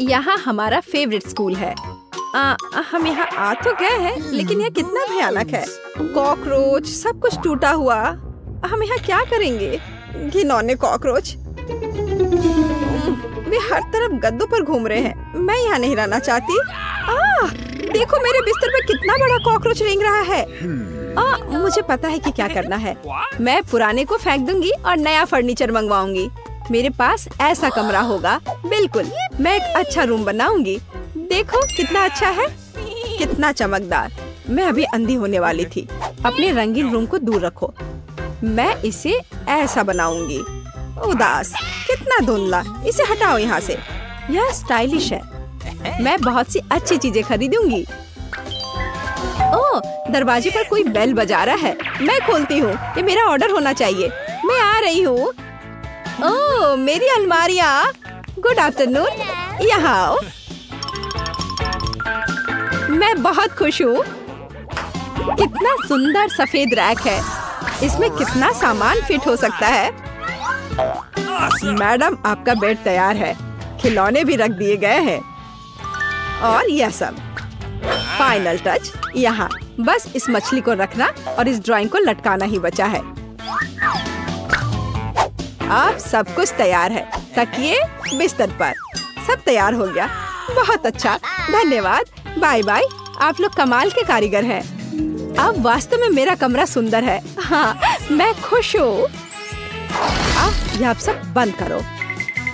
यहाँ हमारा favourite school है। हम यहाँ आ तो गए हैं, लेकिन यह कितना भयानक है। कॉकरोच, सब कुछ टूटा हुआ। हम यहाँ क्या करेंगे? घिनौने कॉकरोच, वे हर तरफ गद्दों पर घूम रहे हैं। मैं यहाँ नहीं रहना चाहती। देखो मेरे बिस्तर पे कितना बड़ा कॉकरोच रेंग रहा है। मुझे पता है कि क्या करना है। मैं पुराने को फेंक दूंगी और नया फर्नीचर मंगवाऊंगी। मेरे पास ऐसा कमरा होगा। बिल्कुल, मैं एक अच्छा रूम बनाऊंगी। देखो कितना अच्छा है, कितना चमकदार। मैं अभी अंधी होने वाली थी। अपने रंगीन रूम को दूर रखो। मैं इसे ऐसा बनाऊंगी। उदास, कितना धुंधला। इसे हटाओ यहाँ से। यह स्टाइलिश है। मैं बहुत सी अच्छी चीजें खरीदूंगी। ओह, दरवाजे पर कोई बेल बजा रहा है। मैं खोलती हूँ। ये मेरा ऑर्डर होना चाहिए। मैं आ रही हूँ। ओह, मेरी अलमारियाँ। गुड आफ्टरनून, यहाँ आओ। मैं बहुत खुश हूँ। कितना सुंदर सफेद रैक है। इसमें कितना सामान फिट हो सकता है। मैडम, आपका बेड तैयार है। खिलौने भी रख दिए गए हैं। और यह सब फाइनल टच यहाँ। बस इस मछली को रखना और इस ड्राइंग को लटकाना ही बचा है। अब सब कुछ तैयार है। तकिए, बिस्तर पर, सब तैयार हो गया। बहुत अच्छा, धन्यवाद। Bye bye. आप लोग कमाल के कारीगर हैं। अब वास्तव में मेरा कमरा सुंदर है। हाँ, मैं खुश हूँ। अब आप सब बंद करो।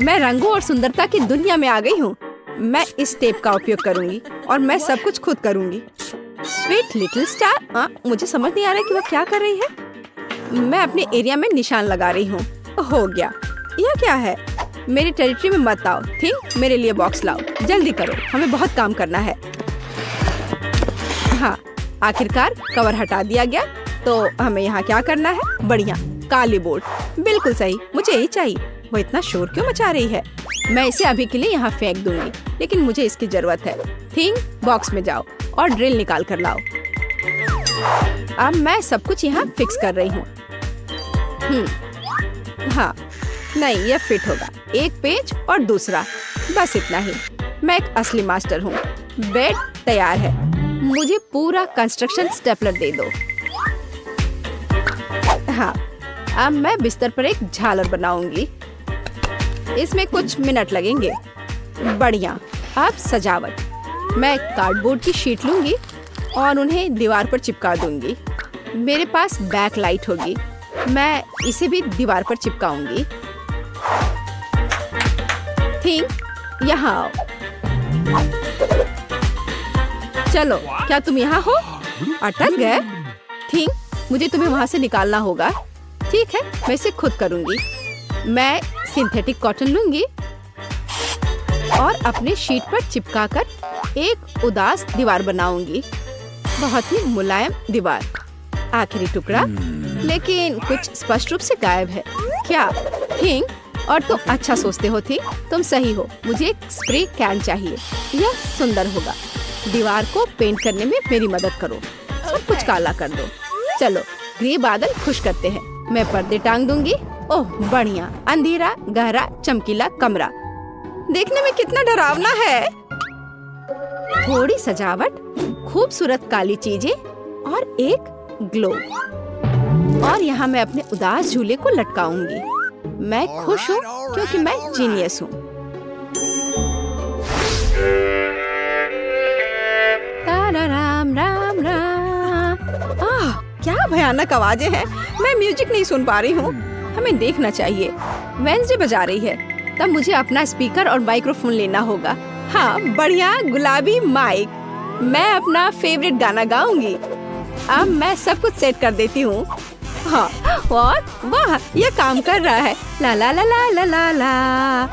मैं रंगों और सुंदरता की दुनिया में आ गई हूँ। मैं इस टेप का उपयोग करूंगी और मैं सब कुछ खुद करूंगी। Sweet little star. मुझे समझ नहीं आ रहा कि वह क्या कर रही है। मैं अपने एरिया में निशान लगा रही हूँ। हो गया। यह क्या है? मेरी टेरिटरी में मत आओ। थिंक, मेरे लिए बॉक्स लाओ। जल्दी करो, हमें बहुत काम करना है। हाँ, आखिरकार कवर हटा दिया गया। तो हमें यहाँ क्या करना है? बढ़िया, काली बोर्ड। बिल्कुल सही, मुझे यही चाहिए। वो इतना शोर क्यों मचा रही है? मैं इसे अभी के लिए यहाँ फेंक दूंगी, लेकिन मुझे इसकी जरूरत है। थिंक, बॉक्स में जाओ और ड्रिल निकाल कर लाओ। अब मैं सब कुछ यहाँ फिक्स कर रही हूँ। हाँ, नहीं, यह फिट होगा। एक पेज और दूसरा, बस इतना ही। मैं एक असली मास्टर हूँ। बेड तैयार है। मुझे पूरा कंस्ट्रक्शन स्टेपलर दे दो। हाँ, अब मैं बिस्तर पर एक झालर बनाऊंगी। इसमें कुछ मिनट लगेंगे। बढ़िया। अब सजावट। मैं कार्डबोर्ड की शीट लूंगी और उन्हें दीवार पर चिपका दूंगी। मेरे पास बैक लाइट होगी। मैं इसे भी दीवार पर चिपकाऊंगी। थिंक, यहाँ आओ। चलो, क्या तुम यहाँ हो? अटक गए? थिंक, मुझे तुम्हें वहाँ से निकालना होगा। ठीक है, मैं इसे खुद करूंगी। मैं सिंथेटिक कॉटन लूंगी और अपने शीट पर चिपकाकर एक उदास दीवार बनाऊंगी। बहुत ही मुलायम दीवार। आखिरी टुकड़ा, लेकिन कुछ स्पष्ट रूप से गायब है। क्या? थिंक, और तुम अच्छा सोचते हो। थी, तुम सही हो। मुझे एक स्प्रे कैन चाहिए। यह सुंदर होगा। दीवार को पेंट करने में मेरी मदद करो। सब कुछ काला कर दो। चलो, ग्रे बादल खुश करते हैं। मैं पर्दे टांग दूंगी। ओह, बढ़िया। अंधेरा, गहरा, चमकीला कमरा। देखने में कितना डरावना है। थोड़ी सजावट, खूबसूरत काली चीजें और एक ग्लो। और यहाँ मैं अपने उदास झूले को लटकाऊंगी। मैं खुश हूँ क्योंकि मैं जीनियस हूँ। राम राम राम। क्या भयानक आवाजें हैं। मैं म्यूजिक नहीं सुन पा रही हूँ। हमें देखना चाहिए। वेंसडे बजा रही है। तब मुझे अपना स्पीकर और माइक्रोफोन लेना होगा। हाँ, बढ़िया गुलाबी माइक। मैं अपना फेवरेट गाना गाऊंगी। अब मैं सब कुछ सेट कर देती हूँ। हाँ, और वाह, ये काम कर रहा है। ला ला ला ला ला ला ला।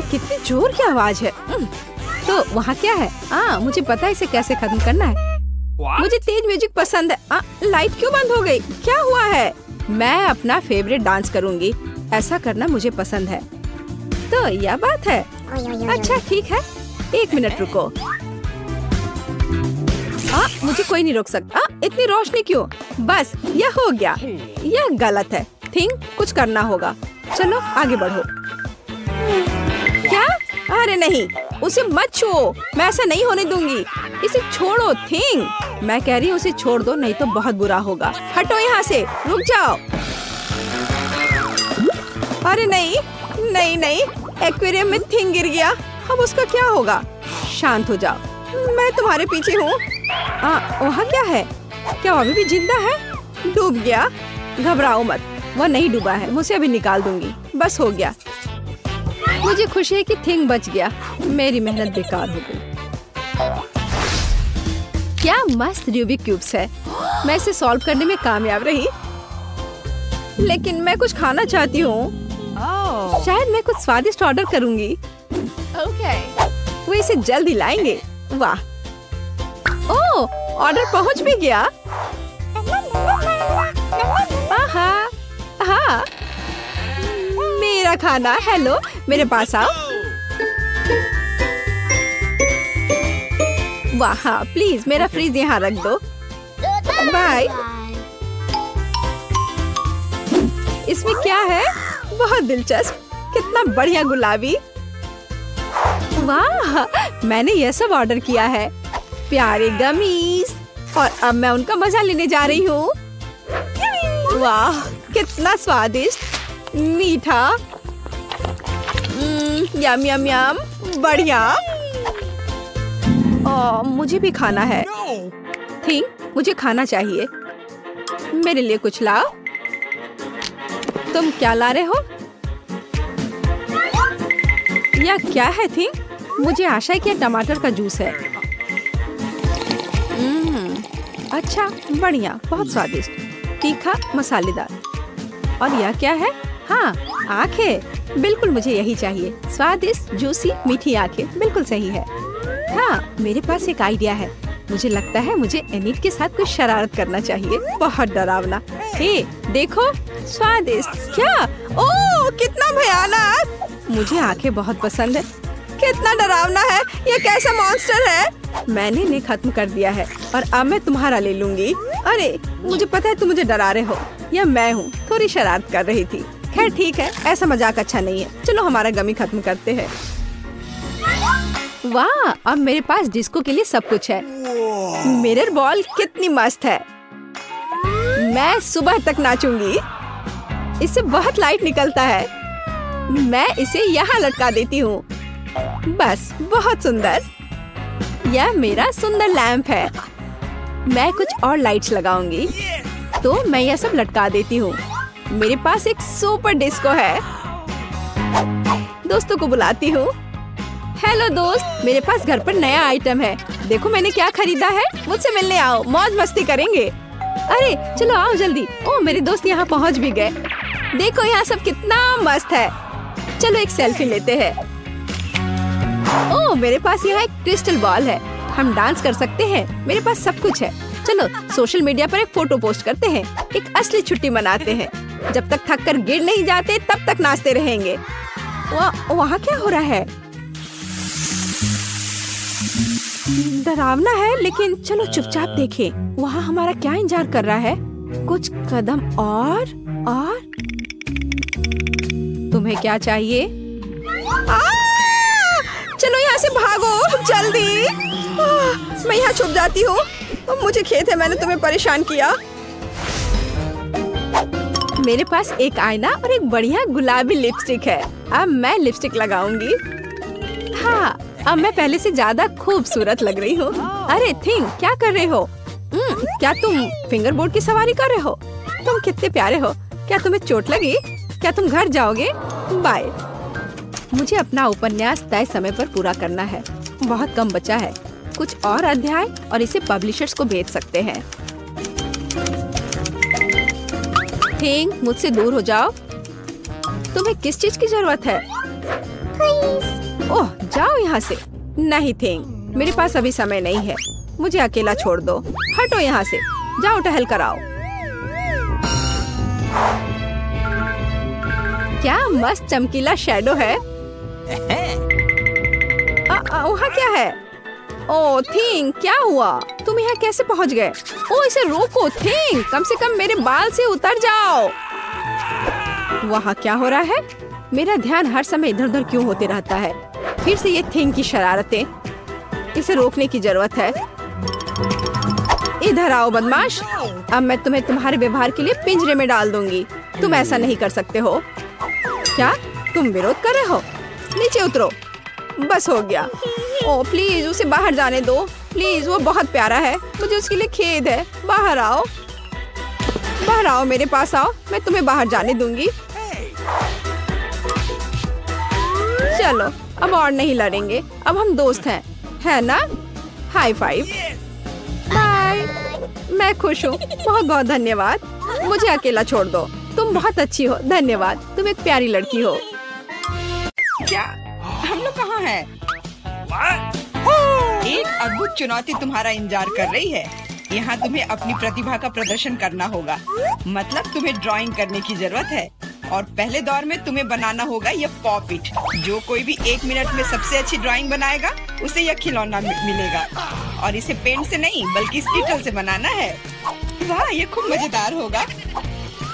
कितनी जोर की आवाज है। तो वहाँ क्या है? मुझे पता है इसे कैसे खत्म करना है। मुझे तेज म्यूजिक पसंद है। लाइट क्यों बंद हो गई? क्या हुआ है? मैं अपना फेवरेट डांस करूंगी। ऐसा करना मुझे पसंद है। तो यह बात है। अच्छा, ठीक है। 1 मिनट रुको। मुझे कोई नहीं रोक सकता। इतनी रोशनी क्यों? बस, यह हो गया। यह गलत है। थिंक, कुछ करना होगा। चलो आगे बढ़ो। अरे नहीं, उसे मत छुओ, मैं ऐसा नहीं होने दूंगी। इसे छोड़ो थिंग, मैं कह रही हूँ उसे छोड़ दो, नहीं तो बहुत बुरा होगा। हटो यहाँ से, रुक जाओ। अरे नहीं नहीं नहीं, एक्वेरियम में थिंग गिर गया, अब उसका क्या होगा? शांत हो जाओ, मैं तुम्हारे पीछे हूँ। वहाँ क्या है? क्या वो अभी भी जिंदा है? डूब गया? घबराओ मत, वो नहीं डूबा है, मुझे अभी निकाल दूंगी, बस हो गया। मुझे खुशी है कि थिंग बच गया, मेरी मेहनत बेकार हो गई। क्या मस्त रूबिक क्यूब्स है, मैं इसे सॉल्व करने में कामयाब रही। लेकिन मैं कुछ खाना चाहती हूँ। शायद मैं कुछ स्वादिष्ट ऑर्डर करूंगी। वो इसे जल्दी लाएंगे। वाह, ओह, ऑर्डर पहुंच भी गया। हाँ, मेरा खाना। हेलो, मेरे पास आओ। वाह, हाँ, प्लीज मेरा फ्रिज यहाँ रख दो। बाय। इसमें क्या है? बहुत दिलचस्प, कितना बढ़िया गुलाबी। वाह, मैंने यह सब ऑर्डर किया है, प्यारे गमीज, और अब मैं उनका मजा लेने जा रही हूँ। वाह, कितना स्वादिष्ट, मीठा, यम यम यम, बढ़िया। मुझे भी खाना है। थिंग, मुझे खाना चाहिए, मेरे लिए कुछ लाओ। तुम क्या ला रहे हो? यह क्या है थिंग? मुझे आशा है कि यह टमाटर का जूस है। अच्छा, बढ़िया, बहुत स्वादिष्ट, तीखा, मसालेदार। और यह क्या है? हाँ, आंखें, बिल्कुल मुझे यही चाहिए। स्वादिष्ट, जूसी, मीठी आंखें, बिल्कुल सही है। हाँ, मेरे पास एक आइडिया है। मुझे लगता है मुझे एनिट के साथ कुछ शरारत करना चाहिए, बहुत डरावना। हे, देखो, स्वादिष्ट। क्या? ओह, कितना भयानक! मुझे आंखें बहुत पसंद है। कितना डरावना है, ये कैसा मॉन्स्टर है? मैंने इन्हें खत्म कर दिया है और अब मैं तुम्हारा ले लूंगी। अरे, मुझे पता है तुम मुझे डरा रहे हो, यह मैं हूँ, थोड़ी शरारत कर रही थी। खैर ठीक है, ऐसा मजाक अच्छा नहीं है। चलो हमारा गमी खत्म करते हैं। वाह, अब मेरे पास डिस्को के लिए सब कुछ है। मिरर बॉल कितनी मस्त है, मैं सुबह तक नाचूंगी। इससे बहुत लाइट निकलता है, मैं इसे यहाँ लटका देती हूँ। बस, बहुत सुंदर। यह मेरा सुंदर लैंप है। मैं कुछ और लाइट्स लगाऊंगी, तो मैं यह सब लटका देती हूँ। मेरे पास एक सुपर डिस्को है। दोस्तों को बुलाती हूँ। हेलो दोस्त, मेरे पास घर पर नया आइटम है, देखो मैंने क्या खरीदा है। मुझसे मिलने आओ, मौज मस्ती करेंगे। अरे चलो आओ जल्दी। ओह, मेरे दोस्त यहाँ पहुँच भी गए। देखो यहाँ सब कितना मस्त है। चलो एक सेल्फी लेते हैं। ओह, मेरे पास यहाँ एक क्रिस्टल बॉल है, हम डांस कर सकते हैं। मेरे पास सब कुछ है। चलो सोशल मीडिया पर एक फोटो पोस्ट करते हैं, एक असली छुट्टी मनाते हैं। जब तक थक कर गिर नहीं जाते तब तक नाचते रहेंगे। वहाँ क्या हो रहा है? डरावना है, लेकिन चलो चुपचाप देखें। वहाँ हमारा क्या इंतजार कर रहा है? कुछ कदम और तुम्हें क्या चाहिए? चलो यहाँ से भागो जल्दी। मैं यहाँ छुप जाती हूँ। मुझे खेद है मैंने तुम्हें परेशान किया। मेरे पास एक आईना और एक बढ़िया गुलाबी लिपस्टिक है। अब मैं लिपस्टिक लगाऊंगी। हाँ, अब मैं पहले से ज्यादा खूबसूरत लग रही हूँ। अरे थिंग, क्या कर रहे हो? क्या तुम फिंगर बोर्ड की सवारी कर रहे हो? तुम कितने प्यारे हो। क्या तुम्हें चोट लगी? क्या तुम घर जाओगे? बाय। मुझे अपना उपन्यास तय समय पर पूरा करना है, बहुत कम बचा है। कुछ और अध्याय और इसे पब्लिशर्स को भेज सकते हैं। थिंग, मुझसे दूर हो जाओ। तुम्हें किस चीज की जरूरत है? ओह, जाओ यहाँ से। नहीं थिंग, मेरे पास अभी समय नहीं है, मुझे अकेला छोड़ दो। हटो यहाँ से, जाओ टहल कर आओ। क्या मस्त चमकीला शैडो है। वहाँ क्या है? ओह थिंग, क्या हुआ? तुम यहाँ कैसे पहुँच गए? ओह, इसे रोको थिंग, कम से कम मेरे बाल से उतर जाओ। वहाँ क्या हो रहा है? मेरा ध्यान हर समय इधर उधर क्यों होते रहता है? फिर से ये थिंग की शरारतें, इसे रोकने की जरूरत है। इधर आओ बदमाश, अब मैं तुम्हें तुम्हारे व्यवहार के लिए पिंजरे में डाल दूंगी। तुम ऐसा नहीं कर सकते हो। क्या तुम विरोध कर रहे हो? नीचे उतरो। बस हो गया। ओ प्लीज उसे बाहर जाने दो प्लीज, वो बहुत प्यारा है, मुझे उसके लिए खेद है। बाहर आओ, बाहर आओ, मेरे पास आओ, मैं तुम्हें बाहर जाने दूंगी। चलो अब और नहीं लड़ेंगे, अब हम दोस्त हैं, है ना? High five. बाय। मैं खुश हूँ, बहुत बहुत धन्यवाद। मुझे अकेला छोड़ दो, तुम बहुत अच्छी हो। धन्यवाद, तुम एक प्यारी लड़की हो। क्या हम लोग कहाँ हैं? एक अद्भुत चुनौती तुम्हारा इंतजार कर रही है। यहाँ तुम्हें अपनी प्रतिभा का प्रदर्शन करना होगा। मतलब तुम्हें ड्राइंग करने की जरूरत है और पहले दौर में तुम्हें बनाना होगा यह पॉपिट। जो कोई भी 1 मिनट में सबसे अच्छी ड्राइंग बनाएगा उसे यह खिलौना मिलेगा। और इसे पेंट से नहीं बल्कि स्टिकल से बनाना है। वाह, ये खूब मजेदार होगा।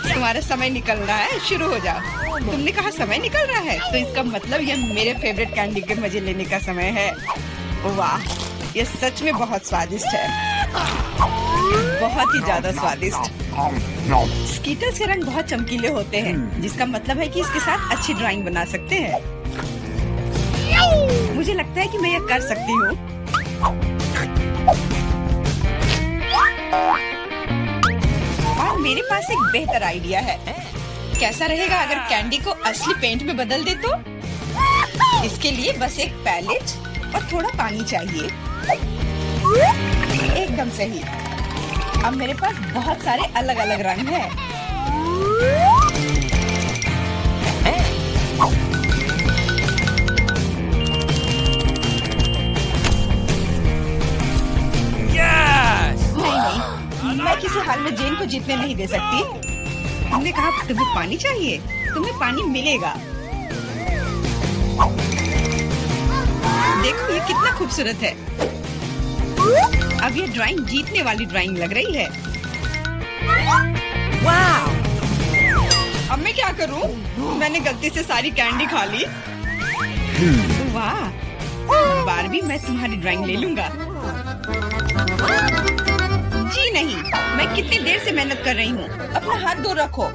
तुम्हारा समय निकल रहा है, शुरू हो जाओ। तुमने कहा समय निकल रहा है, तो इसका मतलब यह मेरे फेवरेट कैंडी के मजे लेने का समय है। वाह, ये सच में बहुत स्वादिष्ट है, बहुत ही ज्यादा स्वादिष्ट। स्कीटल्स के रंग बहुत चमकीले होते हैं, जिसका मतलब है कि इसके साथ अच्छी ड्राइंग बना सकते हैं। मुझे लगता है कि मैं यह कर सकती हूँ। और मेरे पास एक बेहतर आइडिया है। कैसा रहेगा अगर कैंडी को असली पेंट में बदल दे तो? इसके लिए बस एक पैलेट और थोड़ा पानी चाहिए। एकदम सही। अब मेरे पास बहुत सारे अलग अलग रंग हैं। नहीं, मैं किसी हाल में जेन को जीतने नहीं दे सकती। तुमने कहा तुम्हें पानी चाहिए, तुम्हें पानी मिलेगा। देखो ये कितना खूबसूरत है। अब ये ड्राइंग जीतने वाली ड्राइंग लग रही है। वाह! अब मैं क्या करूं? मैंने गलती से सारी कैंडी खा ली। वाह! बारबी, मैं तुम्हारी ड्राइंग ले लूंगा। जी नहीं, मैं कितनी देर से मेहनत कर रही हूँ। अपना हाथ दूर रखो।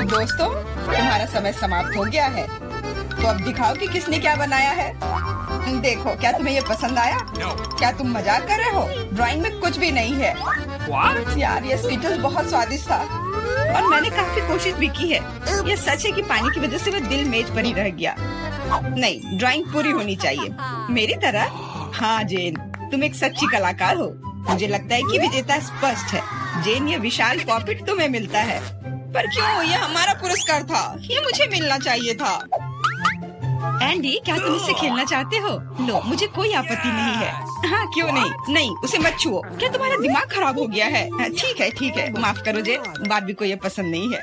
दोस्तों, तुम्हारा समय समाप्त हो गया है। तो अब दिखाओ कि किसने क्या बनाया है। देखो, क्या तुम्हें ये पसंद आया? क्या तुम मजाक कर रहे हो? ड्राइंग में कुछ भी नहीं है। यार, ये स्कीटल्स बहुत स्वादिष्ट था और मैंने काफी कोशिश भी की है। ये सच है कि पानी की वजह से वह दिल मेज पर ही रह गया। नहीं, ड्राइंग पूरी होनी चाहिए मेरी तरह। हाँ जेन, तुम एक सच्ची कलाकार हो। मुझे लगता है कि विजेता स्पष्ट है। जेन, ये विशाल पॉपिट तुम्हें मिलता है। पर क्यों? ये हमारा पुरस्कार था, ये मुझे मिलना चाहिए था। एंडी, क्या तुम इससे खेलना चाहते हो? लो, मुझे कोई आपत्ति नहीं है। हाँ, क्यों नहीं? नहीं, उसे मत छुओ। क्या तुम्हारा दिमाग खराब हो गया है? ठीक है, ठीक है, माफ करो जेन, बारबी को ये पसंद नहीं है।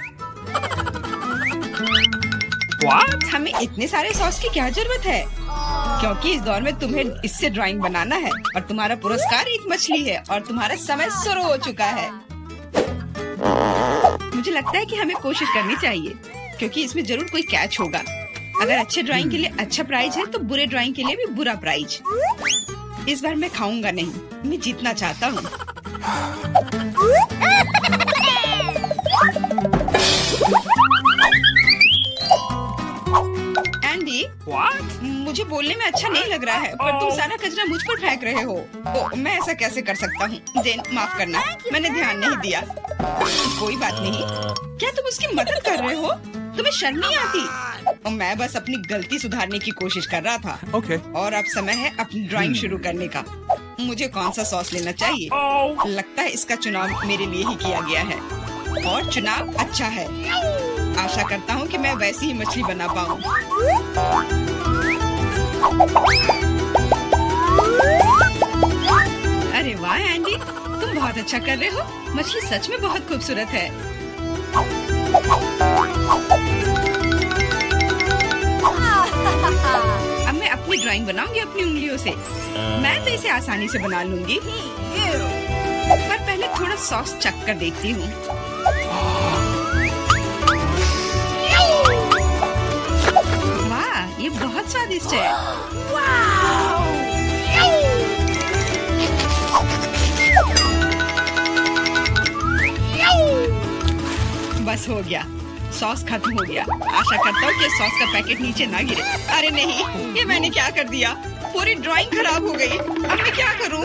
हमें इतने सारे सॉस की क्या जरूरत है? क्योंकि इस दौर में तुम्हें इससे ड्राइंग बनाना है और तुम्हारा पुरस्कार एक मछली है और तुम्हारा समय शुरू हो चुका है। मुझे लगता है कि हमें कोशिश करनी चाहिए क्योंकि इसमें जरूर कोई कैच होगा। अगर अच्छे ड्राइंग के लिए अच्छा प्राइज है तो बुरे ड्राइंग के लिए भी बुरा प्राइज। इस बार मैं खाऊंगा नहीं, मैं जीतना चाहता हूँ। एंडी, मुझे बोलने में अच्छा नहीं लग रहा है, पर तुम सारा कचरा मुझ पर फेंक रहे हो। तो मैं ऐसा कैसे कर सकता हूँ? जेन, माफ करना, मैंने ध्यान नहीं दिया। कोई बात नहीं। क्या तुम उसकी मदद कर रहे हो? तुम्हें शर्म नहीं आती? मैं बस अपनी गलती सुधारने की कोशिश कर रहा था। और अब समय है अपनी ड्राइंग शुरू करने का। मुझे कौन सा सॉस लेना चाहिए? लगता है इसका चुनाव मेरे लिए ही किया गया है और चुनाव अच्छा है। आशा करता हूँ कि मैं वैसी ही मछली बना पाऊँ। अरे वाह एंडी, तुम बहुत अच्छा कर रहे हो। मछली सच में बहुत खूबसूरत है। अब मैं अपनी ड्राइंग बनाऊंगी अपनी उंगलियों से। मैं तो इसे आसानी से बना लूंगी, पर पहले थोड़ा सॉस चख कर देखती हूँ। वाह, ये बहुत स्वादिष्ट है। बस हो गया, सॉस खत्म हो गया। आशा करता हूँ कि सॉस का पैकेट नीचे ना गिरे। अरे नहीं, ये मैंने क्या कर दिया? पूरी ड्राइंग खराब हो गई। अब मैं क्या करूँ?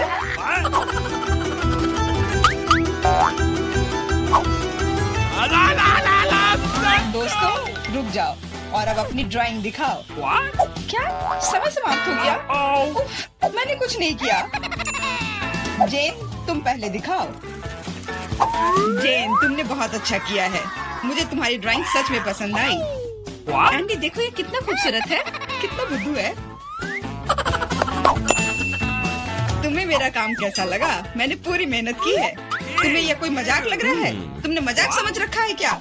दोस्तों रुक जाओ और अब अपनी ड्राइंग दिखाओ। क्या समय समाप्त हो गया? उफ, मैंने कुछ नहीं किया। जेन तुम पहले दिखाओ। जेन तुमने बहुत अच्छा किया है। मुझे तुम्हारी ड्राइंग सच में पसंद आई। एंडी देखो ये कितना खूबसूरत है, कितना बुद्धू है। तुम्हें मेरा काम कैसा लगा? मैंने पूरी मेहनत की है। तुम्हें यह कोई मजाक लग रहा है? तुमने मजाक समझ रखा है क्या?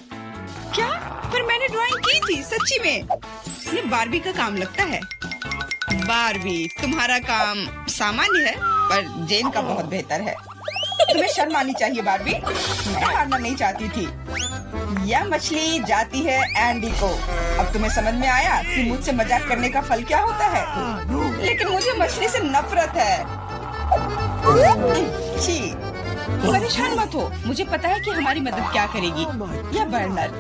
क्या? पर मैंने ड्राइंग की थी सच्ची में। ये बारबी का काम लगता है। बारबी तुम्हारा काम सामान्य है पर जेन का बहुत बेहतर है। तुम्हें शर्म आनी चाहिए बारबी। मैं हारना नहीं चाहती थी। यह मछली जाती है एंडी को। अब तुम्हें समझ में आया कि मुझसे मजाक करने का फल क्या होता है? लेकिन मुझे मछली से नफरत है। छी, परेशान मत हो। मुझे पता है कि हमारी मदद क्या करेगी। यह बर्नर।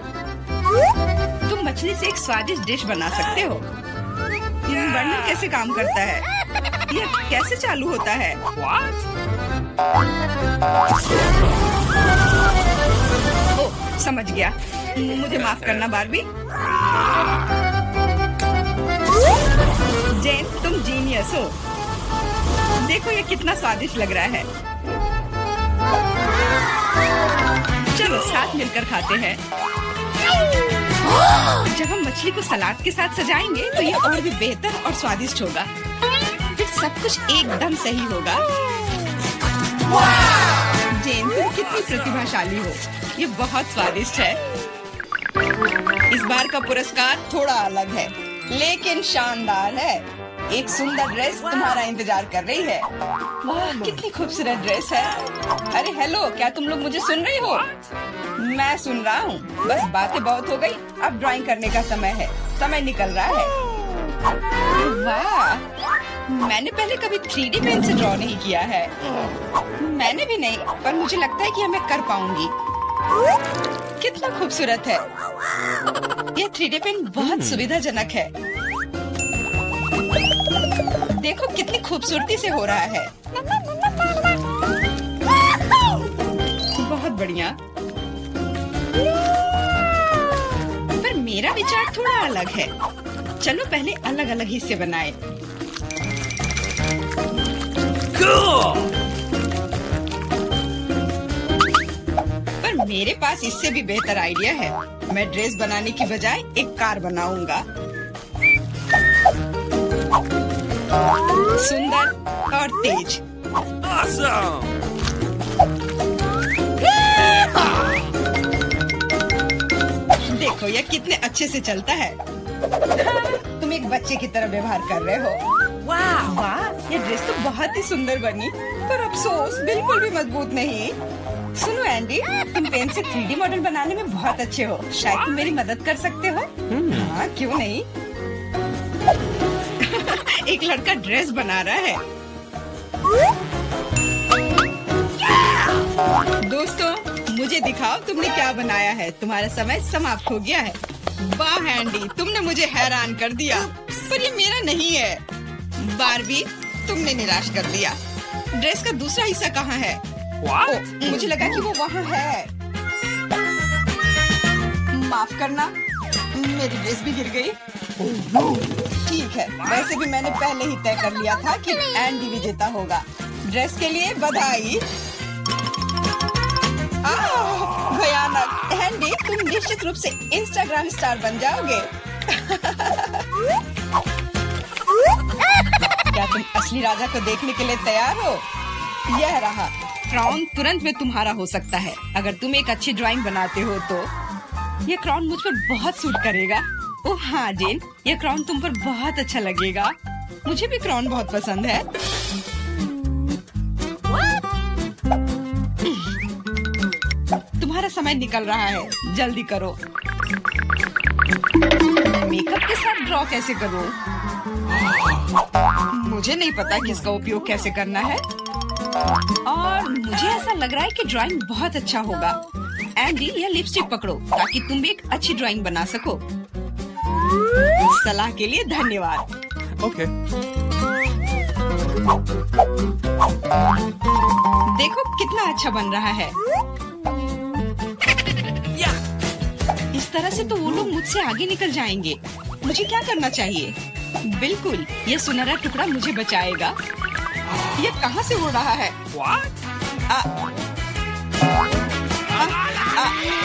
तुम मछली से एक स्वादिष्ट डिश बना सकते हो। बर्नर कैसे काम करता है? यह कैसे चालू होता है? ओह, समझ गया। मुझे माफ करना बारबी। जेन तुम जीनियस हो। देखो ये कितना स्वादिष्ट लग रहा है। चलो साथ मिलकर खाते हैं। जब हम मछली को सलाद के साथ सजाएंगे तो ये और भी बेहतर और स्वादिष्ट होगा। फिर सब कुछ एकदम सही होगा। जेन तुम कितनी प्रतिभाशाली हो। ये बहुत स्वादिष्ट है। इस बार का पुरस्कार थोड़ा अलग है लेकिन शानदार है। एक सुंदर ड्रेस तुम्हारा इंतजार कर रही है। वाह कितनी खूबसूरत ड्रेस है। अरे हेलो, क्या तुम लोग मुझे सुन रही हो? मैं सुन रहा हूँ। बस बातें बहुत हो गई। अब ड्राइंग करने का समय है। समय निकल रहा है। वाह, मैंने पहले कभी 3D पेन से ड्रॉ नहीं किया है। मैंने भी नहीं, पर मुझे लगता है कि मैं कर पाऊंगी। कितना खूबसूरत है। यह 3D पेन बहुत सुविधाजनक है। देखो कितनी खूबसूरती से हो रहा है। बहुत बढ़िया। पर मेरा विचार थोड़ा अलग है। चलो पहले अलग अलग हिस्से बनाएं। पर मेरे पास इससे भी बेहतर आइडिया है। मैं ड्रेस बनाने की बजाय एक कार बनाऊंगा। सुंदर और तेज। Awesome! देखो यह कितने अच्छे से चलता है। तुम एक बच्चे की तरह व्यवहार कर रहे हो। वाह वाह, ये ड्रेस तो बहुत ही सुंदर बनी, पर अफसोस बिल्कुल भी मजबूत नहीं। सुनो एंडी, तुम पेन से 3D मॉडल बनाने में बहुत अच्छे हो। शायद तुम मेरी मदद कर सकते हो। हाँ क्यों नहीं। एक लड़का ड्रेस बना रहा है। दोस्तों मुझे दिखाओ तुमने क्या बनाया है। तुम्हारा समय समाप्त हो गया है। वाह एंडी, तुमने मुझे हैरान कर दिया, पर ये मेरा नहीं है। बारबी, तुमने निराश कर दिया। ड्रेस का दूसरा हिस्सा कहाँ है? ओह, मुझे लगा कि वो वहाँ है। माफ करना, मेरी ड्रेस भी गिर गई। ठीक है, वैसे भी मैंने पहले ही तय कर लिया था कि एंडी विजेता होगा। ड्रेस के लिए बधाई। भयानक। एंडी, तुम निश्चित रूप से इंस्टाग्राम स्टार बन जाओगे। क्या तुम असली राजा को देखने के लिए तैयार हो? यह रहा क्राउन। तुरंत में तुम्हारा हो सकता है अगर तुम एक अच्छी ड्राइंग बनाते हो तो। ये क्राउन मुझ पर बहुत सूट करेगा। ओह हाँ जेन, ये क्राउन तुम पर बहुत अच्छा लगेगा। मुझे भी क्राउन बहुत पसंद है। तुम्हारा समय निकल रहा है, जल्दी करो। मेकअप के साथ ड्रॉ कैसे करूं? मुझे नहीं पता कि इसका उपयोग कैसे करना है और मुझे ऐसा लग रहा है कि ड्राइंग बहुत अच्छा होगा। एंडी, यह लिपस्टिक पकड़ो ताकि तुम भी एक अच्छी ड्राइंग बना सको। सलाह के लिए धन्यवाद। ओके। देखो कितना अच्छा बन रहा है। इस तरह से तो वो लोग मुझसे आगे निकल जाएंगे। मुझे क्या करना चाहिए? बिल्कुल, ये सुनहरा टुकड़ा मुझे बचाएगा। ये कहाँ से उड़ रहा है?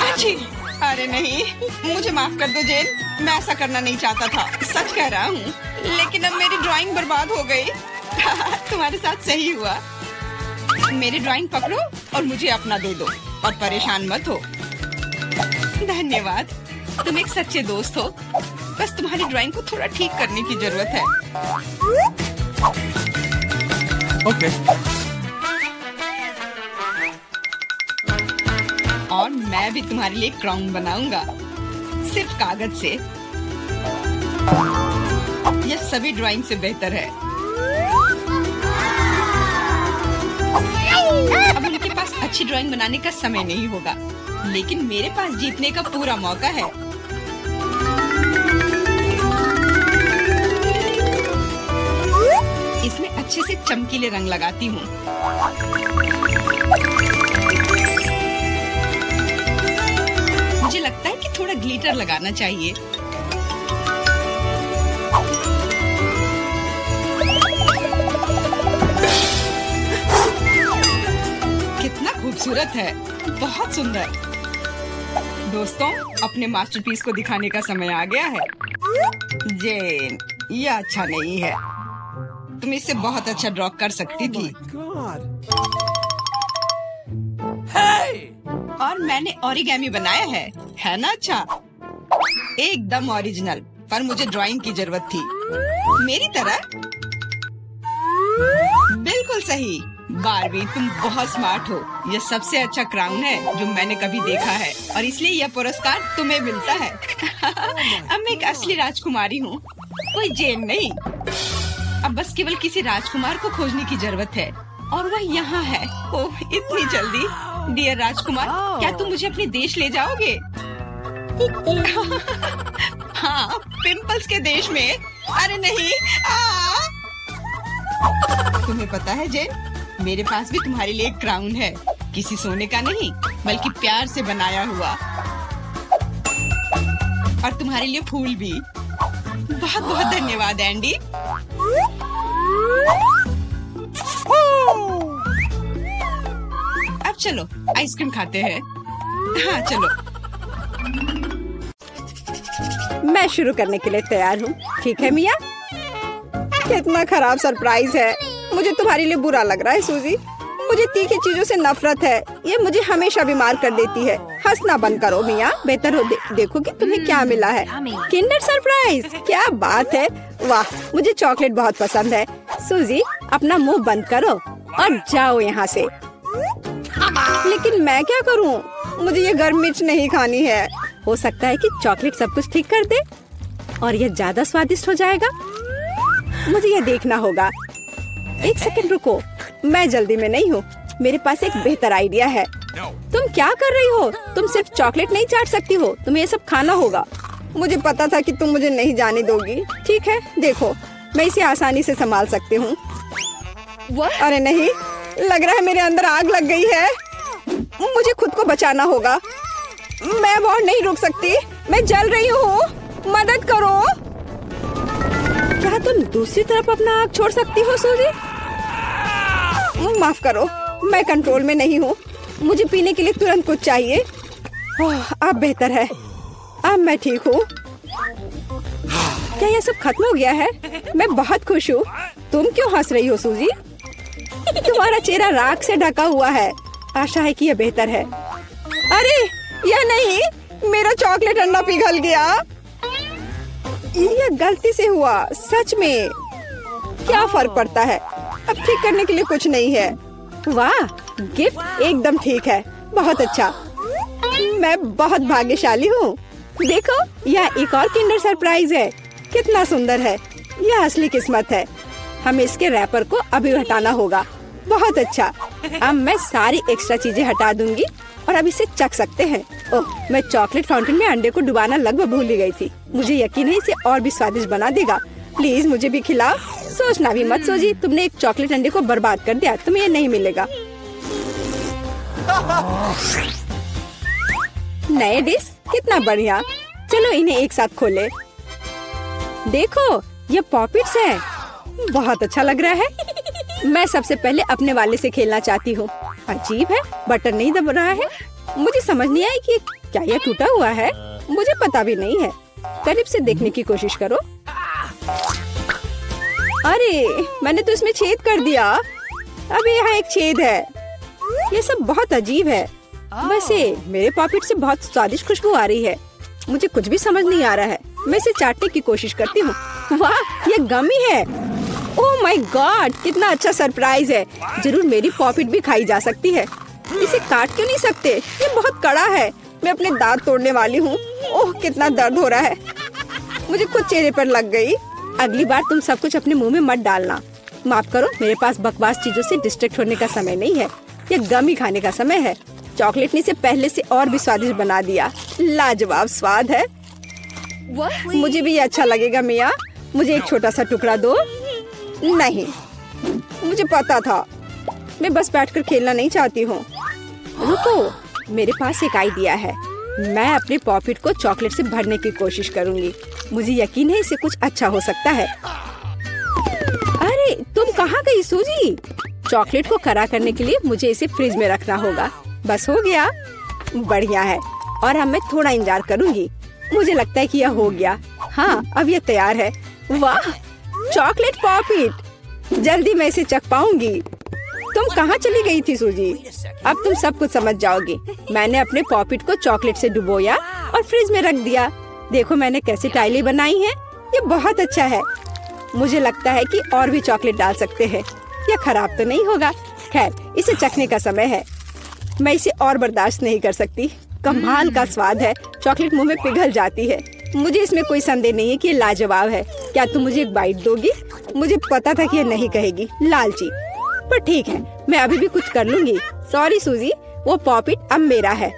अच्छी। अरे नहीं, मुझे माफ कर दो जेन, मैं ऐसा करना नहीं चाहता था। सच कह रहा हूँ, लेकिन अब मेरी ड्राइंग बर्बाद हो गई। तुम्हारे साथ सही हुआ। मेरी ड्राइंग पकड़ो और मुझे अपना दे दो और परेशान मत हो। धन्यवाद, तुम एक सच्चे दोस्त हो। बस तुम्हारी ड्राइंग को थोड़ा ठीक करने की जरूरत है। ओके। और मैं भी तुम्हारे लिए क्राउन बनाऊंगा, सिर्फ कागज से। यह सभी ड्राइंग से बेहतर है। अब उनके पास अच्छी ड्राइंग बनाने का समय नहीं होगा, लेकिन मेरे पास जीतने का पूरा मौका है। इसमें अच्छे से चमकीले रंग लगाती हूँ। मुझे लगता है कि थोड़ा ग्लिटर लगाना चाहिए। कितना खूबसूरत है, बहुत सुंदर। दोस्तों, अपने मास्टरपीस को दिखाने का समय आ गया है। जेन, यह अच्छा नहीं है। तुम इससे बहुत अच्छा ड्रॉ कर सकती थी। और मैंने ओरिगेमी बनाया है ना? अच्छा, एकदम ओरिजिनल। पर मुझे ड्राइंग की जरूरत थी, मेरी तरह। बिल्कुल सही। बारबी, तुम बहुत स्मार्ट हो। यह सबसे अच्छा क्राउन है जो मैंने कभी देखा है और इसलिए यह पुरस्कार तुम्हें मिलता है। अब मैं एक असली राजकुमारी हूँ, कोई जेन नहीं। अब बस केवल किसी राजकुमार को खोजने की जरूरत है और वह यहाँ है। ओह, इतनी जल्दी। डियर राजकुमार, क्या तुम मुझे अपने देश ले जाओगे? हाँ, पिंपल्स के देश में। अरे नहीं। तुम्हें पता है जेन, मेरे पास भी तुम्हारे लिए एक क्राउन है। किसी सोने का नहीं, बल्कि प्यार से बनाया हुआ। और तुम्हारे लिए फूल भी। बहुत बहुत धन्यवाद एंडी। अब चलो आइसक्रीम खाते हैं। हाँ चलो। मैं शुरू करने के लिए तैयार हूँ। ठीक है मिया? कितना खराब सरप्राइज है। मुझे तुम्हारे लिए बुरा लग रहा है सूजी। मुझे तीखी चीजों से नफरत है। ये मुझे हमेशा बीमार कर देती है। हंसना बंद करो मिया। बेहतर हो देखो कि तुम्हें क्या मिला है। किंडर सरप्राइज, क्या बात है। वाह, मुझे चॉकलेट बहुत पसंद है। सूजी, अपना मुंह बंद करो और जाओ यहाँ से। लेकिन मैं क्या करूँ? मुझे ये गर्म मिर्च नहीं खानी है। हो सकता है कि चॉकलेट सब कुछ ठीक कर दे और ये ज्यादा स्वादिष्ट हो जाएगा। मुझे ये देखना होगा। एक सेकंड रुको, मैं जल्दी में नहीं हूँ। मेरे पास एक बेहतर आइडिया है। तुम क्या कर रही हो? तुम सिर्फ चॉकलेट नहीं चाट सकती हो, तुम्हें ये सब खाना होगा। मुझे पता था कि तुम मुझे नहीं जाने दोगी। ठीक है, देखो मैं इसे आसानी से संभाल सकती हूँ। अरे नहीं, लग रहा है मेरे अंदर आग लग गई है। मुझे खुद को बचाना होगा। मैं और नहीं रुक सकती। मैं जल रही हूँ, मदद करो। क्या तुम दूसरी तरफ अपना आग छोड़ सकती हो सूजी? माफ करो, मैं कंट्रोल में नहीं हूँ। मुझे पीने के लिए तुरंत कुछ चाहिए। अब बेहतर है, अब मैं ठीक हूँ। क्या यह सब खत्म हो गया है? मैं बहुत खुश हूँ। तुम क्यों हंस रही हो सूजी? तुम्हारा चेहरा राख से ढका हुआ है। आशा है कि यह बेहतर है। अरे यह नहीं, मेरा चॉकलेट अंडा पिघल गया। यह गलती से हुआ, सच में। क्या फर्क पड़ता है? अब ठीक करने के लिए कुछ नहीं है। वाह, गिफ्ट एकदम ठीक है। बहुत अच्छा। मैं बहुत भाग्यशाली हूँ। देखो, यह एक और किंडर सरप्राइज है। कितना सुंदर है। यह असली किस्मत है। हमें इसके रैपर को अभी हटाना होगा। बहुत अच्छा। अब मैं सारी एक्स्ट्रा चीजें हटा दूंगी और अब इसे चख सकते हैं। ओह, मैं चॉकलेट फाउंटेन में अंडे को डुबाना लगभग भूल ही गई थी। मुझे यकीन है इसे और भी स्वादिष्ट बना देगा। प्लीज मुझे भी खिलाओ। सोचना भी मत सोची, तुमने एक चॉकलेट अंडे को बर्बाद कर दिया। तुम्हें ये नहीं मिलेगा। नए डिश कितना बढ़िया। चलो इन्हें एक साथ खोले। देखो, ये पॉपिट्स है। बहुत अच्छा लग रहा है। मैं सबसे पहले अपने वाले से खेलना चाहती हूँ। अजीब है, बटन नहीं दब रहा है। मुझे समझ नहीं आई कि क्या यह टूटा हुआ है। मुझे पता भी नहीं है। करीब से देखने की कोशिश करो। अरे, मैंने तो इसमें छेद कर दिया। अभी यहाँ एक छेद है। ये सब बहुत अजीब है। वैसे मेरे पॉकेट से बहुत स्वादिष्ट खुशबू आ रही है। मुझे कुछ भी समझ नहीं आ रहा है। मैं इसे चाटने की कोशिश करती हूँ। वाह, ये गमी है। ओह माय गॉड, कितना अच्छा सरप्राइज है। जरूर मेरी पॉकेट भी खाई जा सकती है। इसे काट क्यों नहीं सकते? ये बहुत कड़ा है। मैं अपने दांत तोड़ने वाली हूँ। ओह, कितना दर्द हो रहा है। मुझे खुद चेहरे पर लग गई। अगली बार तुम सब कुछ अपने मुंह में मत डालना। माफ करो, मेरे पास बकवास चीजों से डिस्ट्रैक्ट होने का समय नहीं है। ये गमी खाने का समय है। चॉकलेट ने इसे पहले से और भी स्वादिष्ट बना दिया। लाजवाब स्वाद है। मुझे भी ये अच्छा लगेगा मिया। मुझे एक छोटा सा टुकड़ा दो। नहीं, मुझे पता था। मैं बस बैठकर खेलना नहीं चाहती हूँ। रुको, मेरे पास एक आइडिया है। मैं अपने पॉकेट को चॉकलेट से भरने की कोशिश करूंगी। मुझे यकीन है इसे कुछ अच्छा हो सकता है। अरे, तुम कहाँ गई सूजी? चॉकलेट को खरा करने के लिए मुझे इसे फ्रिज में रखना होगा। बस हो गया। बढ़िया है। और अब मैं थोड़ा इंतजार करूंगी। मुझे लगता है कि यह हो गया। हाँ, अब यह तैयार है। वाह, चॉकलेट पॉकेट। जल्दी मैं इसे चख पाऊंगी। तुम कहाँ चली गई थी सूजी? अब तुम सब कुछ समझ जाओगी। मैंने अपने पॉकेट को चॉकलेट से डुबोया और फ्रिज में रख दिया। देखो मैंने कैसी टाइलें बनाई हैं। ये बहुत अच्छा है। मुझे लगता है कि और भी चॉकलेट डाल सकते हैं। यह खराब तो नहीं होगा। खैर, इसे चखने का समय है। मैं इसे और बर्दाश्त नहीं कर सकती। कमाल का स्वाद है। चॉकलेट मुंह में पिघल जाती है। मुझे इसमें कोई संदेह नहीं है कि ये लाजवाब है। क्या तुम मुझे एक बाइट दोगी? मुझे पता था कि ये नहीं कहेगी, लालची। पर ठीक है, मैं अभी भी कुछ कर लूंगी। सॉरी सूजी, वो पॉकेट अब मेरा है।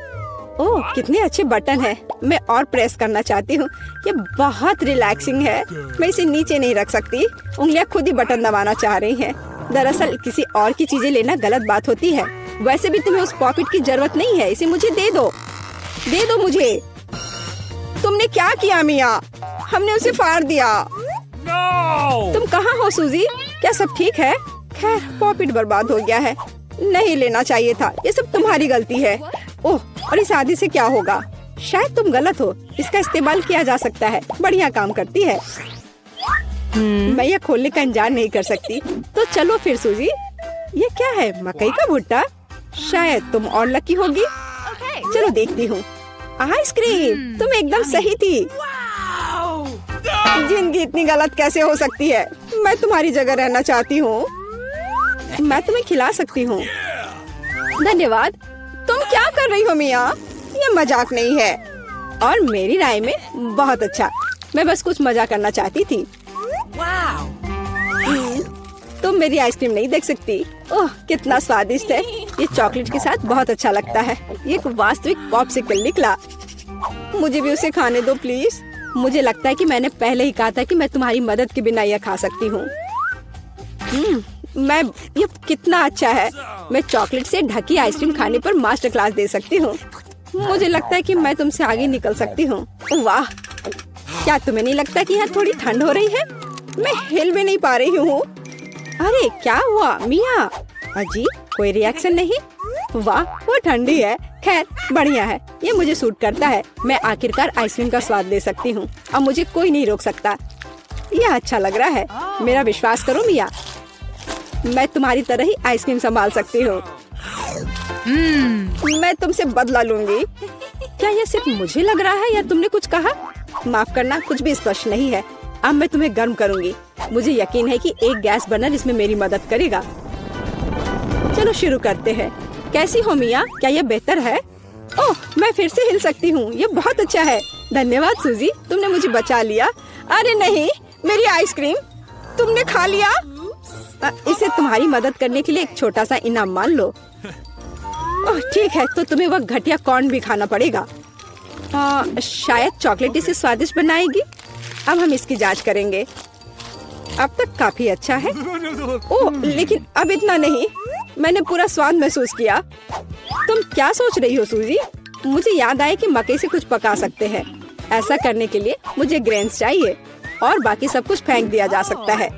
ओह, कितने अच्छे बटन है। मैं और प्रेस करना चाहती हूँ। ये बहुत रिलैक्सिंग है। मैं इसे नीचे नहीं रख सकती। उंगलियां खुद ही बटन दबाना चाह रही हैं। दरअसल किसी और की चीजें लेना गलत बात होती है। वैसे भी तुम्हें उस पॉकेट की जरूरत नहीं है। इसे मुझे दे दो। दे दो मुझे। तुमने क्या किया मिया? हमने उसे फाड़ दिया। तुम कहाँ हो सूजी? क्या सब ठीक है? खैर, पॉकेट बर्बाद हो गया है। नहीं लेना चाहिए था। ये सब तुम्हारी गलती है। ओह, और इस आदि से क्या होगा? शायद तुम गलत हो। इसका इस्तेमाल किया जा सकता है। बढ़िया काम करती है। मैं यह खोलने का इंतजार नहीं कर सकती। तो चलो फिर सूजी। ये क्या है? मकई का भुट्टा? शायद तुम और लकी होगी। चलो देखती हूँ। आइसक्रीम, तुम एकदम सही थी। जिंदगी इतनी गलत कैसे हो सकती है? मैं तुम्हारी जगह रहना चाहती हूँ। मैं तुम्हें खिला सकती हूँ। धन्यवाद। तुम क्या कर रही हो मिया? ये मजाक नहीं है। और मेरी राय में बहुत अच्छा। मैं बस कुछ मजा करना चाहती थी। तुम मेरी आइसक्रीम नहीं देख सकती। ओह, कितना स्वादिष्ट है। ये चॉकलेट के साथ बहुत अच्छा लगता है। ये एक वास्तविक पॉप्सिकल निकला। मुझे भी उसे खाने दो प्लीज। मुझे लगता है कि मैंने पहले ही कहा था कि मैं तुम्हारी मदद के बिना यह खा सकती हूँ। ये कितना अच्छा है। मैं चॉकलेट से ढकी आइसक्रीम खाने पर मास्टर क्लास दे सकती हूँ। मुझे लगता है कि मैं तुमसे आगे निकल सकती हूँ। वाह, क्या तुम्हें नहीं लगता कि यहाँ थोड़ी ठंड हो रही है? मैं हिल भी नहीं पा रही हूँ। अरे क्या हुआ मिया? अजीब, कोई रिएक्शन नहीं। वाह, वो ठंडी है। खैर, बढ़िया है। ये मुझे सूट करता है। मैं आखिरकार आइसक्रीम का स्वाद ले सकती हूँ। अब मुझे कोई नहीं रोक सकता। यह अच्छा लग रहा है। मेरा विश्वास करो मिया, मैं तुम्हारी तरह ही आइसक्रीम संभाल सकती हूँ। मैं तुमसे बदला लूंगी। क्या यह सिर्फ मुझे लग रहा है या तुमने कुछ कहा? माफ करना, कुछ भी स्पष्ट नहीं है। अब मैं तुम्हें गर्म करूंगी। मुझे यकीन है कि एक गैस बर्नर इसमें मेरी मदद करेगा। चलो शुरू करते हैं। कैसी हो मिया? क्या यह बेहतर है? ओह, मैं फिर से हिल सकती हूँ। ये बहुत अच्छा है। धन्यवाद सूजी, तुमने मुझे बचा लिया। अरे नहीं, मेरी आइसक्रीम तुमने खा लिया। इसे तुम्हारी मदद करने के लिए एक छोटा सा इनाम मान लो। ओह ठीक है, तो तुम्हें वह घटिया कॉर्न भी खाना पड़ेगा। शायद चॉकलेट इसे स्वादिष्ट बनाएगी। अब हम इसकी जांच करेंगे। अब तक काफी अच्छा है। ओह लेकिन अब इतना नहीं, मैंने पूरा स्वाद महसूस किया। तुम क्या सोच रही हो सूजी? मुझे याद आया कि मकई से कुछ पका सकते हैं। ऐसा करने के लिए मुझे ग्रेन्स चाहिए और बाकी सब कुछ फेंक दिया जा सकता है।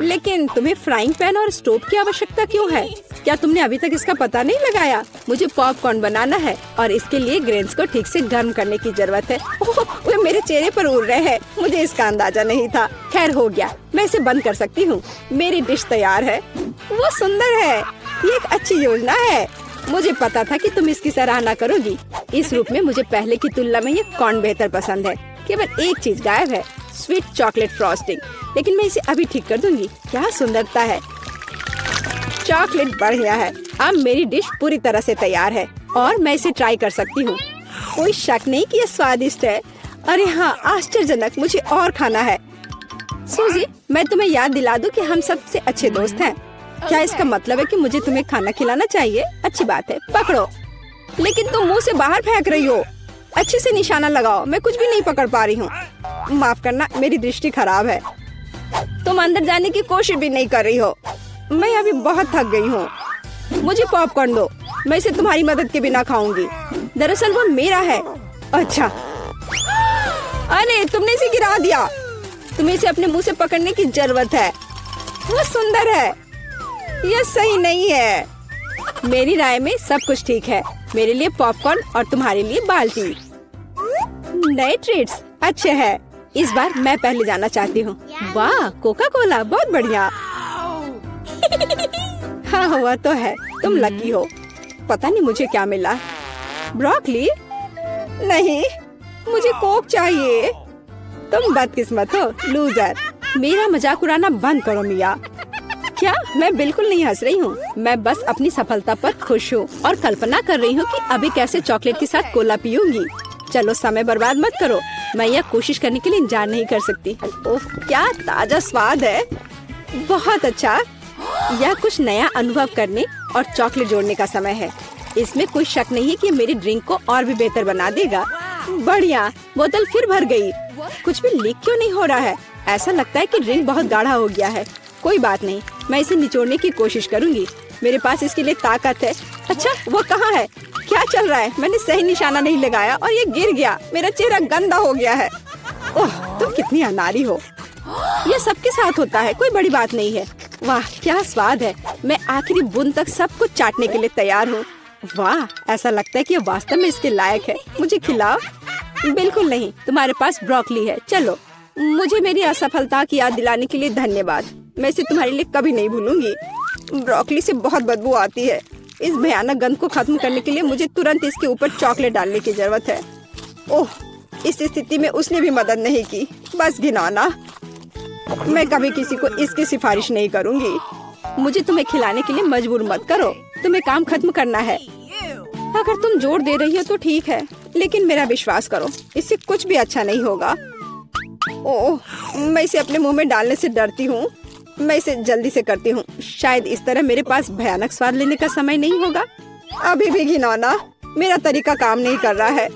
लेकिन तुम्हें फ्राइंग पैन और स्टोव की आवश्यकता क्यों है? क्या तुमने अभी तक इसका पता नहीं लगाया? मुझे पॉपकॉर्न बनाना है और इसके लिए ग्रेन्स को ठीक से गर्म करने की जरूरत है। ओह, वे मेरे चेहरे पर उड़ रहे हैं। मुझे इसका अंदाजा नहीं था। खैर हो गया, मैं इसे बंद कर सकती हूँ। मेरी डिश तैयार है। वो सुंदर है। ये एक अच्छी योजना है। मुझे पता था कि तुम इसकी सराहना करोगी। इस रूप में मुझे पहले की तुलना में ये कॉर्न बेहतर पसंद है। केवल एक चीज गायब है, स्वीट चॉकलेट फ्रॉस्टिंग। लेकिन मैं इसे अभी ठीक कर दूंगी। क्या सुंदरता है। चॉकलेट बढ़िया है। अब मेरी डिश पूरी तरह से तैयार है और मैं इसे ट्राई कर सकती हूँ। कोई शक नहीं कि ये स्वादिष्ट है। अरे हाँ, आश्चर्यजनक। मुझे और खाना है। सूजी, मैं तुम्हें याद दिला दूं कि हम सबसे अच्छे दोस्त हैं। क्या इसका मतलब है कि मुझे तुम्हें खाना खिलाना चाहिए? अच्छी बात है, पकड़ो। लेकिन तुम मुंह से बाहर फेंक रही हो। अच्छे से निशाना लगाओ। मैं कुछ भी नहीं पकड़ पा रही हूँ। माफ करना, मेरी दृष्टि खराब है। तुम अंदर जाने की कोशिश भी नहीं कर रही हो। मैं अभी बहुत थक गई हूँ। मुझे पॉपकॉर्न दो। मैं इसे तुम्हारी मदद के बिना खाऊंगी। दरअसल वो मेरा है। अच्छा, अरे तुमने इसे गिरा दिया। तुम्हें इसे अपने मुंह से पकड़ने की जरूरत है। वो सुंदर है। यह सही नहीं है। मेरी राय में सब कुछ ठीक है। मेरे लिए पॉपकॉर्न और तुम्हारे लिए बाल्टी। नए ट्रीट्स अच्छे हैं। इस बार मैं पहले जाना चाहती हूँ। वाह, कोका कोला, बहुत बढ़िया। हाँ हुआ तो है। तुम लकी हो। पता नहीं मुझे क्या मिला। ब्रोकली? नहीं, मुझे कोक चाहिए। तुम बदकिस्मत हो, लूजर। मेरा मजाक उड़ाना बंद करो मिया। क्या? मैं बिल्कुल नहीं हंस रही हूँ। मैं बस अपनी सफलता पर खुश हूँ और कल्पना कर रही हूँ कि अभी कैसे चॉकलेट के साथ कोला पीऊंगी। चलो समय बर्बाद मत करो। मैं यह कोशिश करने के लिए इंतजार नहीं कर सकती। ओह, क्या ताजा स्वाद है। बहुत अच्छा। यह कुछ नया अनुभव करने और चॉकलेट जोड़ने का समय है। इसमें कोई शक नहीं कि मेरी ड्रिंक को और भी बेहतर बना देगा। बढ़िया। बोतल फिर भर गई। कुछ भी लीक क्यों नहीं हो रहा है? ऐसा लगता है कि ड्रिंक बहुत गाढ़ा हो गया है। कोई बात नहीं, मैं इसे निचोड़ने की कोशिश करूंगी। मेरे पास इसके लिए ताकत है। अच्छा, वो कहाँ है? क्या चल रहा है? मैंने सही निशाना नहीं लगाया और ये गिर गया। मेरा चेहरा गंदा हो गया है। ओह, तुम कितनी अनाड़ी हो। ये सबके साथ होता है, कोई बड़ी बात नहीं है। वाह, क्या स्वाद है। मैं आखिरी बूंद तक सब कुछ चाटने के लिए तैयार हूँ। वाह, ऐसा लगता है कि ये वास्तव में इसके लायक है। मुझे खिलाओ। बिल्कुल नहीं, तुम्हारे पास ब्रोकली है। चलो। मुझे मेरी असफलता की याद दिलाने के लिए धन्यवाद। मैं इसे तुम्हारे लिए कभी नहीं भूलूंगी। ब्रोकली से बहुत बदबू आती है। इस भयानक गंध को खत्म करने के लिए मुझे तुरंत इसके ऊपर चॉकलेट डालने की जरूरत है। ओह, इस स्थिति में उसने भी मदद नहीं की। बस घिनौना। मैं कभी किसी को इसकी सिफारिश नहीं करूंगी। मुझे तुम्हें खिलाने के लिए मजबूर मत करो। तुम्हें काम खत्म करना है। अगर तुम जोर दे रही हो तो ठीक है, लेकिन मेरा विश्वास करो, इससे कुछ भी अच्छा नहीं होगा। ओह, मैं इसे अपने मुंह में डालने से डरती हूँ। मैं इसे जल्दी से करती हूँ। शायद इस तरह मेरे पास भयानक स्वाद लेने का समय नहीं होगा। अभी भी घिनौना। मेरा तरीका काम नहीं कर रहा है।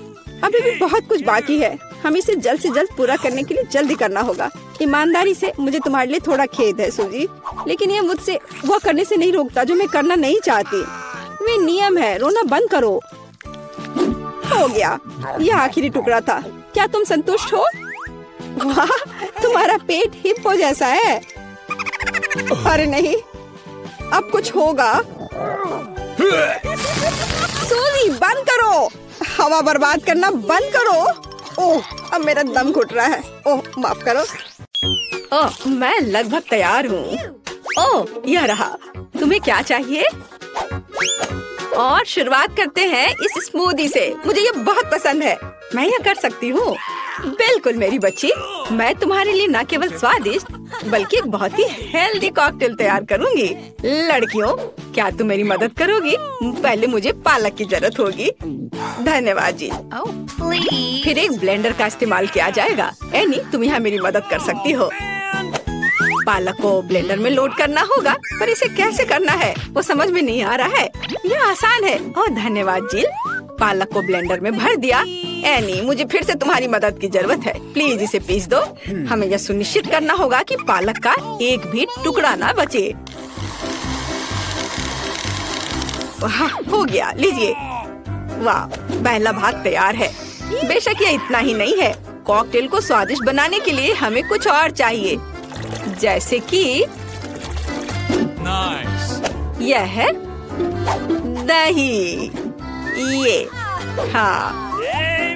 अभी भी बहुत कुछ बाकी है। हमें इसे जल्द से जल्द पूरा करने के लिए जल्दी करना होगा। ईमानदारी से मुझे तुम्हारे लिए थोड़ा खेद है सूजी, लेकिन ये मुझसे वो करने से नहीं रोकता जो मैं करना नहीं चाहती। वे नियम है। रोना बंद करो। हो गया। यह आखिरी टुकड़ा था। क्या तुम संतुष्ट हो? वाह, तुम्हारा पेट हिप्पो जैसा है। अरे नहीं, अब कुछ होगा। सूजी, बंद करो। हवा बर्बाद करना बंद करो। ओह, अब मेरा दम घुट रहा है। ओह, माफ करो। ओह, मैं लगभग तैयार हूँ। ओह, यह रहा। तुम्हें क्या चाहिए? और शुरुआत करते हैं इस स्मूदी से। मुझे ये बहुत पसंद है। मैं यह कर सकती हूँ। बिल्कुल मेरी बच्ची। मैं तुम्हारे लिए न केवल स्वादिष्ट बल्कि एक बहुत ही हेल्दी कॉकटेल तैयार करूँगी। लड़कियों, क्या तुम मेरी मदद करोगी? पहले मुझे पालक की जरूरत होगी। धन्यवाद जी। फिर एक ब्लेंडर का इस्तेमाल किया जाएगा। एनी, तुम यहाँ मेरी मदद कर सकती हो। पालक को ब्लेंडर में लोड करना होगा, पर इसे कैसे करना है वो समझ में नहीं आ रहा है। यह आसान है। ओह धन्यवाद जिल। पालक को ब्लेंडर में भर दिया। एनी, मुझे फिर से तुम्हारी मदद की जरूरत है। प्लीज इसे पीस दो। हमें यह सुनिश्चित करना होगा कि पालक का एक भी टुकड़ा ना बचे। हाँ, हो गया, लीजिए। वाह, पहला भाग तैयार है। बेशक यह इतना ही नहीं है। कॉकटेल को स्वादिष्ट बनाने के लिए हमें कुछ और चाहिए, जैसे कि यह है दही। ये हाँ,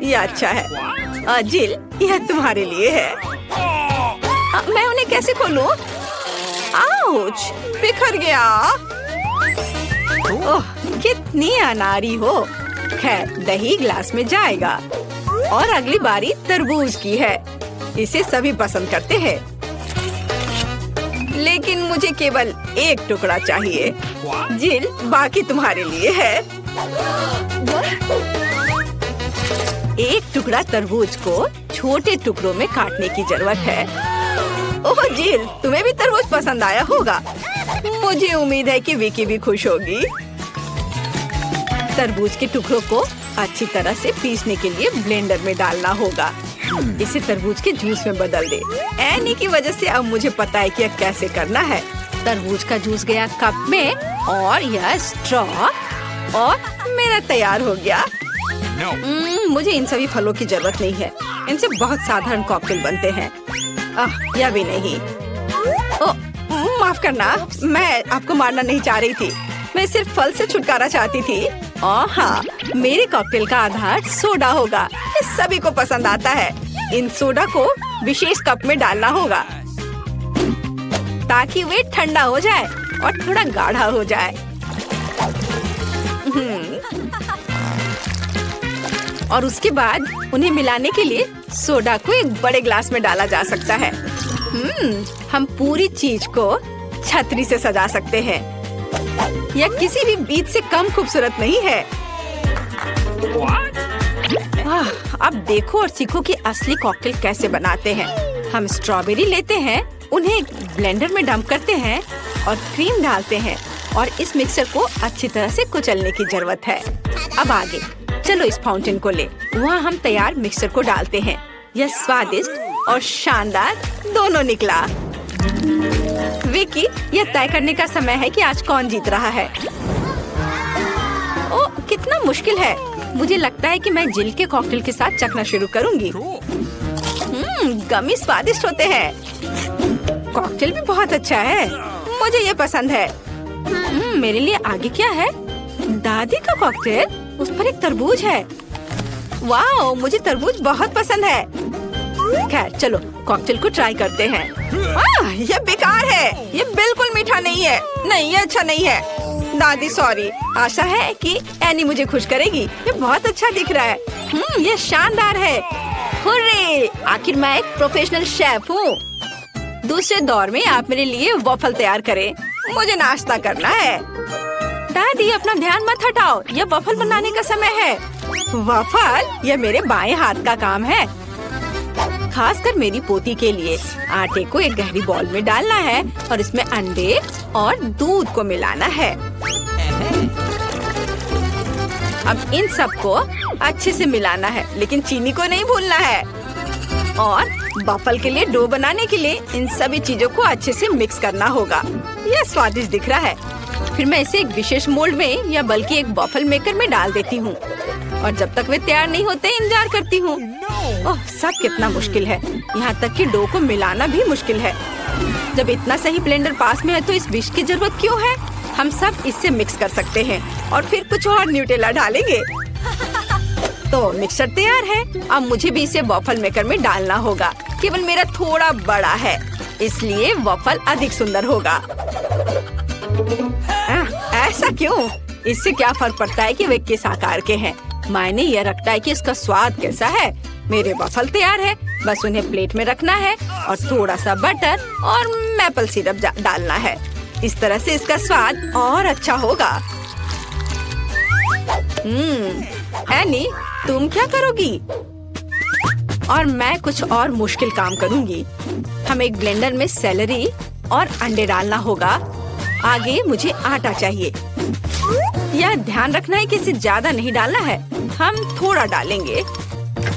ये अच्छा है। जिल, यह तुम्हारे लिए है। मैं उन्हें कैसे खोलूं? आउच, बिखर गया। ओह, कितनी अनारी हो। खैर, दही ग्लास में जाएगा। और अगली बारी तरबूज की है। इसे सभी पसंद करते हैं, लेकिन मुझे केवल एक टुकड़ा चाहिए। जिल, बाकी तुम्हारे लिए है। एक टुकड़ा तरबूज को छोटे टुकड़ों में काटने की जरूरत है। ओह जिल, तुम्हें भी तरबूज पसंद आया होगा। मुझे उम्मीद है कि विकी भी खुश होगी। तरबूज के टुकड़ों को अच्छी तरह से पीसने के लिए ब्लेंडर में डालना होगा। इसे तरबूज के जूस में बदल दे। एनी की वजह से अब मुझे पता है कि यह कैसे करना है। तरबूज का जूस गया कप में और यह स्ट्रॉ और मेरा तैयार हो गया। मुझे इन सभी फलों की जरूरत नहीं है। इनसे बहुत साधारण कॉकटेल बनते हैं। यह भी नहीं। माफ करना, मैं आपको मारना नहीं चाह रही थी। मैं सिर्फ फल से छुटकारा चाहती थी। हाँ, मेरे कॉकटेल का आधार सोडा होगा। ये सभी को पसंद आता है। इन सोडा को विशेष कप में डालना होगा ताकि वे ठंडा हो जाए और थोड़ा गाढ़ा हो जाए। और उसके बाद उन्हें मिलाने के लिए सोडा को एक बड़े ग्लास में डाला जा सकता है। हम पूरी चीज को छतरी से सजा सकते हैं। यह किसी भी बीज से कम खूबसूरत नहीं है। अब देखो और सीखो कि असली कॉकटेल कैसे बनाते हैं। हम स्ट्रॉबेरी लेते हैं, उन्हें ब्लेंडर में डंप करते हैं और क्रीम डालते हैं और इस मिक्सर को अच्छी तरह से कुचलने की जरूरत है। अब आगे चलो इस फाउंटेन को ले। वहाँ हम तैयार मिक्सर को डालते हैं। यह स्वादिष्ट और शानदार दोनों निकला। विकी, यह तय करने का समय है कि आज कौन जीत रहा है। ओ, कितना मुश्किल है। मुझे लगता है कि मैं जिल के कॉकटेल के साथ चखना शुरू करूंगी। गमी स्वादिष्ट होते हैं। कॉकटेल भी बहुत अच्छा है। मुझे ये पसंद है। मेरे लिए आगे क्या है? दादी का कॉकटेल, उस पर एक तरबूज है। वाओ, मुझे तरबूज बहुत पसंद है। खैर चलो कॉकटेल को ट्राई करते हैं। ये बेकार है। ये बिल्कुल मीठा नहीं है। नहीं, ये अच्छा नहीं है। दादी सॉरी। आशा है कि एनी मुझे खुश करेगी। ये बहुत अच्छा दिख रहा है। ये शानदार है। हुर्रे! आखिर मैं एक प्रोफेशनल शेफ हूँ। दूसरे दौर में आप मेरे लिए वॉफल तैयार करें। मुझे नाश्ता करना है। दादी, अपना ध्यान मत हटाओ। यह वॉफल बनाने का समय है। वॉफल? यह मेरे बाएं हाथ का काम है, खासकर मेरी पोती के लिए। आटे को एक गहरी बॉल में डालना है और इसमें अंडे और दूध को मिलाना है। अब इन सबको अच्छे से मिलाना है, लेकिन चीनी को नहीं भूलना है। और वॉफल के लिए डो बनाने के लिए इन सभी चीजों को अच्छे से मिक्स करना होगा। यह स्वादिष्ट दिख रहा है। फिर मैं इसे एक विशेष मोल्ड में या बल्कि एक वॉफल मेकर में डाल देती हूँ और जब तक वे तैयार नहीं होते इंतजार करती हूँ। ओह, सब कितना मुश्किल है। यहाँ तक कि डो को मिलाना भी मुश्किल है। जब इतना सही ब्लेंडर पास में है तो इस विस्क की जरूरत क्यों है? हम सब इससे मिक्स कर सकते हैं और फिर कुछ और न्यूटेला डालेंगे। तो मिक्सचर तैयार है। अब मुझे भी इसे वॉफल मेकर में डालना होगा। केवल मेरा थोड़ा बड़ा है, इसलिए वॉफल अधिक सुंदर होगा। ऐसा क्यों? इससे क्या फर्क पड़ता है कि वे किस आकार के हैं? मायने यह रखता है कि इसका स्वाद कैसा है। मेरे वॉफल तैयार है, बस उन्हें प्लेट में रखना है और थोड़ा सा बटर और मैपल सिरप डालना है। इस तरह से इसका स्वाद और अच्छा होगा। एनी, तुम क्या करोगी? और मैं कुछ और मुश्किल काम करूंगी। हम एक ब्लेंडर में सेलरी और अंडे डालना होगा। आगे मुझे आटा चाहिए। यह ध्यान रखना है कि इसे ज्यादा नहीं डालना है, हम थोड़ा डालेंगे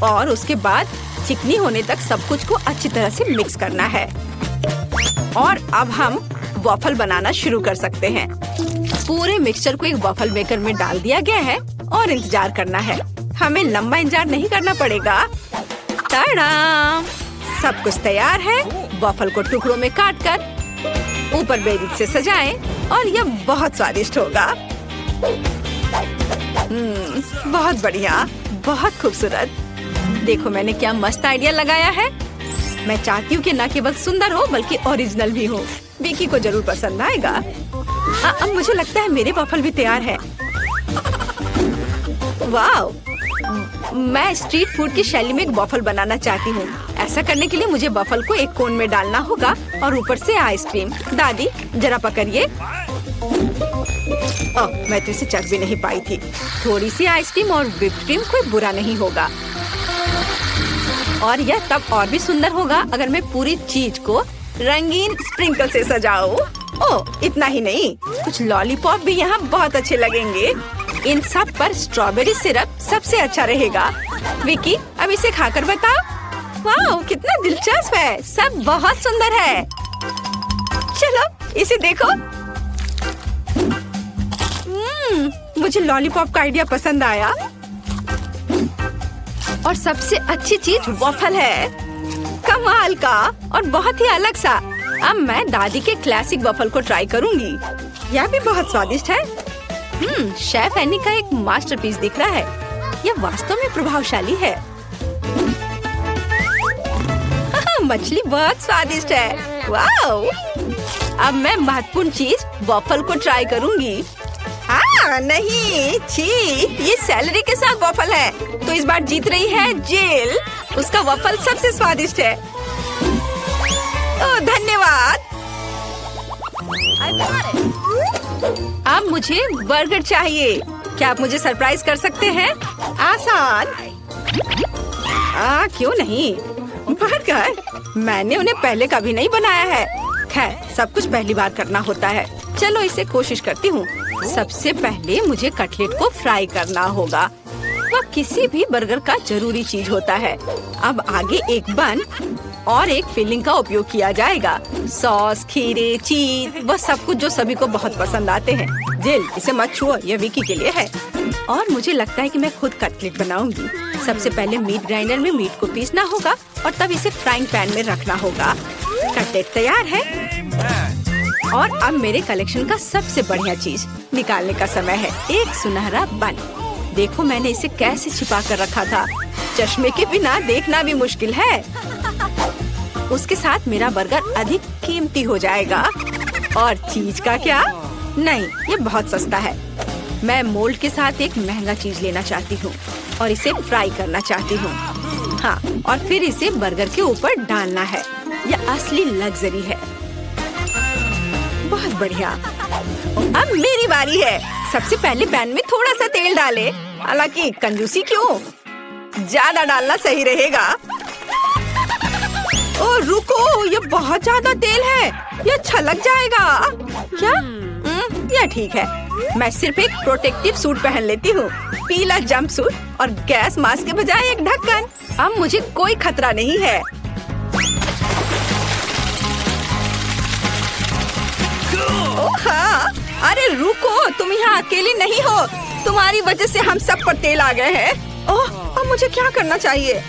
और उसके बाद चिकनी होने तक सब कुछ को अच्छी तरह से मिक्स करना है। और अब हम वॉफल बनाना शुरू कर सकते हैं। पूरे मिक्सचर को एक वॉफल मेकर में डाल दिया गया है और इंतजार करना है। हमें लंबा इंतजार नहीं करना पड़ेगा। टाडा! सब कुछ तैयार है। वॉफल को टुकड़ों में काटकर ऊपर बेरीज से सजाएं और यह बहुत स्वादिष्ट होगा। बहुत बढ़िया, बहुत खूबसूरत। देखो मैंने क्या मस्त आइडिया लगाया है। मैं चाहती हूँ कि न केवल सुंदर हो बल्कि ओरिजिनल भी हो। विकी को जरूर पसंद आएगा। अब मुझे लगता है मेरे वॉफल भी तैयार है। वाव! मैं स्ट्रीट फूड की शैली में एक वॉफल बनाना चाहती हूँ। ऐसा करने के लिए मुझे वॉफल को एक कोन में डालना होगा और ऊपर से आइसक्रीम। दादी जरा पकड़िए। मैं तो इसे चख भी नहीं पाई थी। थोड़ी सी आइसक्रीम और व्हिप्ड क्रीम कोई बुरा नहीं होगा। और यह तब और भी सुंदर होगा अगर मैं पूरी चीज को रंगीन स्प्रिंकल से सजाऊं। ओह, इतना ही नहीं, कुछ लॉलीपॉप भी यहाँ बहुत अच्छे लगेंगे। इन सब पर स्ट्रॉबेरी सिरप सबसे अच्छा रहेगा। विकी, अब इसे खाकर बताओ। वाह, कितना दिलचस्प है। सब बहुत सुंदर है। चलो इसे देखो। मुझे लॉलीपॉप का आइडिया पसंद आया। और सबसे अच्छी चीज वॉफल है। कमाल का और बहुत ही अलग सा। अब मैं दादी के क्लासिक वॉफल को ट्राई करूंगी। यह भी बहुत स्वादिष्ट है। शेफ एनी का एक मास्टरपीस दिख रहा है। यह वास्तव में प्रभावशाली है। मछली बहुत स्वादिष्ट है। वाओ! अब मैं महत्वपूर्ण चीज वॉफल को ट्राई करूंगी। नहीं, छी, ये सैलरी के साथ वॉफल है। तो इस बार जीत रही है जेल। उसका वॉफल सबसे स्वादिष्ट है। ओह, धन्यवाद। अब मुझे बर्गर चाहिए। क्या आप मुझे सरप्राइज कर सकते हैं? आसान। क्यों नहीं? बर्गर, मैंने उन्हें पहले कभी नहीं बनाया है। खैर, सब कुछ पहली बार करना होता है। चलो इसे कोशिश करती हूँ। सबसे पहले मुझे कटलेट को फ्राई करना होगा। वह किसी भी बर्गर का जरूरी चीज होता है। अब आगे एक बन और एक फिलिंग का उपयोग किया जाएगा। सॉस, खीरे, चीज, वह सब कुछ जो सभी को बहुत पसंद आते हैं। जिल, इसे मत छुओ, यह विकी के लिए है। और मुझे लगता है कि मैं खुद कटलेट बनाऊंगी। सबसे पहले मीट ग्राइंडर में मीट को पीसना होगा और तब इसे फ्राइंग पैन में रखना होगा। कटलेट तैयार है। और अब मेरे कलेक्शन का सबसे बढ़िया चीज निकालने का समय है। एक सुनहरा बन। देखो मैंने इसे कैसे छिपा कर रखा था। चश्मे के बिना देखना भी मुश्किल है। उसके साथ मेरा बर्गर अधिक कीमती हो जाएगा। और चीज का क्या? नहीं, ये बहुत सस्ता है। मैं मोल्ड के साथ एक महंगा चीज लेना चाहती हूँ और इसे फ्राई करना चाहती हूँ। हाँ, और फिर इसे बर्गर के ऊपर डालना है। यह असली लग्जरी है। बहुत बढ़िया। अब मेरी बारी है। सबसे पहले पैन में थोड़ा सा तेल डाले। हालांकि कंजूसी क्यों? ज्यादा डालना सही रहेगा। ओह रुको, ये बहुत ज्यादा तेल है। ये छलक जाएगा। क्या? यह ठीक है। मैं सिर्फ एक प्रोटेक्टिव सूट पहन लेती हूँ। पीला जंप सूट और गैस मास्क के बजाय एक ढक्कन। अब मुझे कोई खतरा नहीं है। ओह हाँ, अरे रुको, तुम यहाँ अकेली नहीं हो। तुम्हारी वजह से हम सब पर तेल आ गए हैं। ओह, अब मुझे क्या करना चाहिए?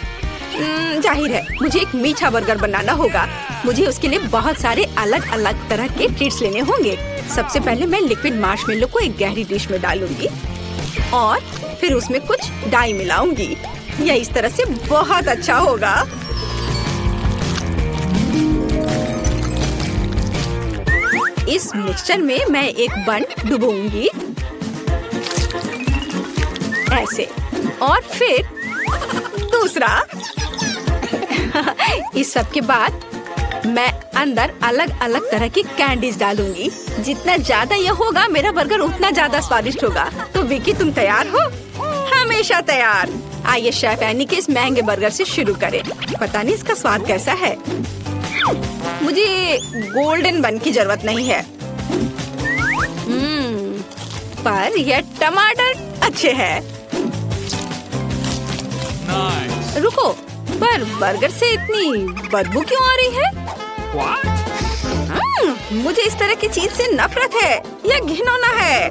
जाहिर है मुझे एक मीठा बर्गर बनाना होगा। मुझे उसके लिए बहुत सारे अलग अलग तरह के ट्रीट्स लेने होंगे। सबसे पहले मैं लिक्विड मार्शमेलो को एक गहरी डिश में डालूंगी और फिर उसमें कुछ डाई मिलाऊंगी। यह इस तरह से बहुत अच्छा होगा। इस मिक्सचर में मैं एक बन डुबोऊंगी ऐसे, और फिर दूसरा। इस सब के बाद मैं अंदर अलग अलग तरह की कैंडीज डालूंगी। जितना ज्यादा ये होगा मेरा बर्गर उतना ज्यादा स्वादिष्ट होगा। तो विकी तुम तैयार हो? हमेशा तैयार। आइए शेफ एनी के इस महंगे बर्गर से शुरू करें। पता नहीं इसका स्वाद कैसा है। मुझे गोल्डन बन की जरूरत नहीं है। पर यह टमाटर अच्छे हैं। रुको, पर बर्गर से इतनी बदबू क्यों आ रही है? मुझे इस तरह की चीज से नफरत है। यह घिनौना है।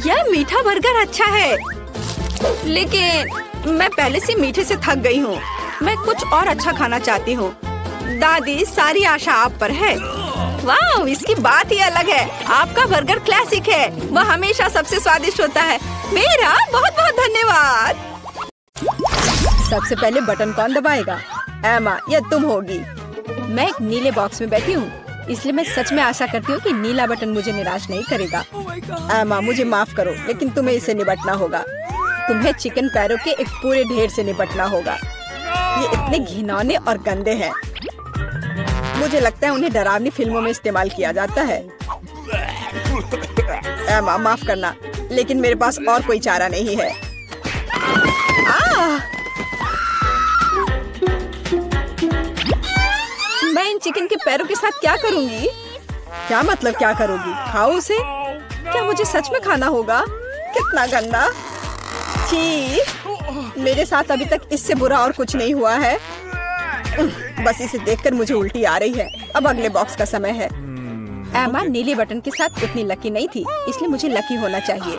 यह मीठा बर्गर अच्छा है, लेकिन मैं पहले से मीठे से थक गई हूँ। मैं कुछ और अच्छा खाना चाहती हूँ। दादी, सारी आशा आप पर है। वाह, इसकी बात ही अलग है। आपका बर्गर क्लासिक है। वह हमेशा सबसे स्वादिष्ट होता है। मेरा बहुत बहुत धन्यवाद। सबसे पहले बटन कौन दबाएगा? एमा, यह तुम होगी। मैं एक नीले बॉक्स में बैठी हूँ, इसलिए मैं सच में आशा करती हूँ कि नीला बटन मुझे निराश नहीं करेगा। एमा, मुझे माफ करो, लेकिन तुम्हें इसे निपटना होगा। तुम्हें चिकन पैरों के एक पूरे ढेर से निपटना होगा। ये इतने घिनौने और गंदे हैं। मुझे लगता है उन्हें डरावनी फिल्मों में इस्तेमाल किया जाता है। एमा, माफ करना, लेकिन मेरे पास और कोई चारा नहीं है। मैं इन चिकन के पैरों के साथ क्या करूंगी? क्या मतलब क्या करोगी? खाओ उसे? क्या मुझे सच में खाना होगा? कितना गंदा! छी! मेरे साथ अभी तक इससे बुरा और कुछ नहीं हुआ है। बस इसे देखकर मुझे उल्टी आ रही है। अब अगले बॉक्स का समय है। एमा नीले बटन के साथ उतनी लकी नहीं थी, इसलिए मुझे लकी होना चाहिए।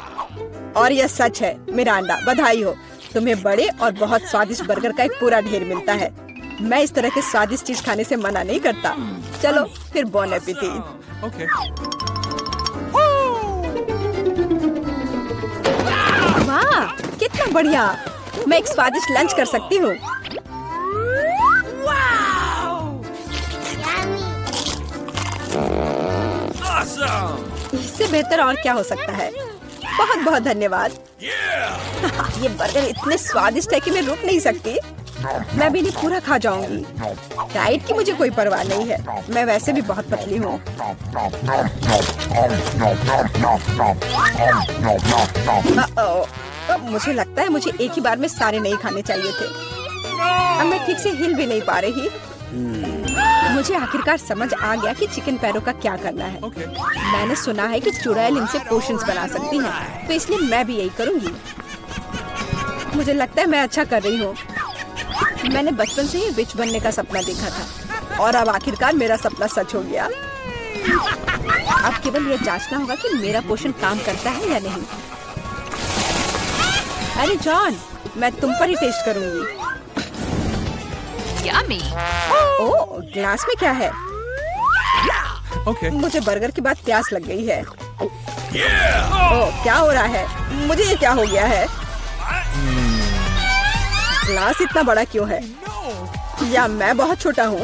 और यह सच है। मिरांडा, बधाई हो। तुम्हें बड़े और बहुत स्वादिष्ट बर्गर का एक पूरा ढेर मिलता है। मैं इस तरह के स्वादिष्ट चीज खाने से मना नहीं करता। चलो फिर बॉन एपेटिट। वाह, कितना बढ़िया! मैं एक स्वादिष्ट लंच कर सकती हूँ। इससे बेहतर और क्या हो सकता है? बहुत बहुत धन्यवाद। ये बर्गर इतने स्वादिष्ट है कि मैं रुक नहीं सकती। मैं भी नहीं पूरा खा जाऊंगी। डाइट की मुझे कोई परवाह नहीं है। मैं वैसे भी बहुत पतली हूँ। मुझे लगता है मुझे एक ही बार में सारे नहीं खाने चाहिए थे। अब मैं ठीक से हिल भी नहीं पा रही। मुझे आखिरकार समझ आ गया कि चिकन पैरों का क्या करना है। मैंने सुना है कि चुड़ैल इनसे पोशंस बना सकती हैं, तो इसलिए मैं भी यही करूंगी। मुझे लगता है मैं अच्छा कर रही हूँ। मैंने बचपन से ही विच बनने का सपना देखा था, और अब आखिरकार मेरा सपना सच हो गया। अब केवल ये जांचना होगा कि मेरा पोषण काम करता है या नहीं। अरे जॉन, मैं तुम पर ही टेस्ट करूंगी। Yummy. ओह, ग्लास में क्या है? Okay. मुझे बर्गर के बाद प्यास लग गई है। ओह, क्या हो रहा है? मुझे ये क्या हो गया है? ग्लास इतना बड़ा क्यों है? या मैं बहुत छोटा हूँ?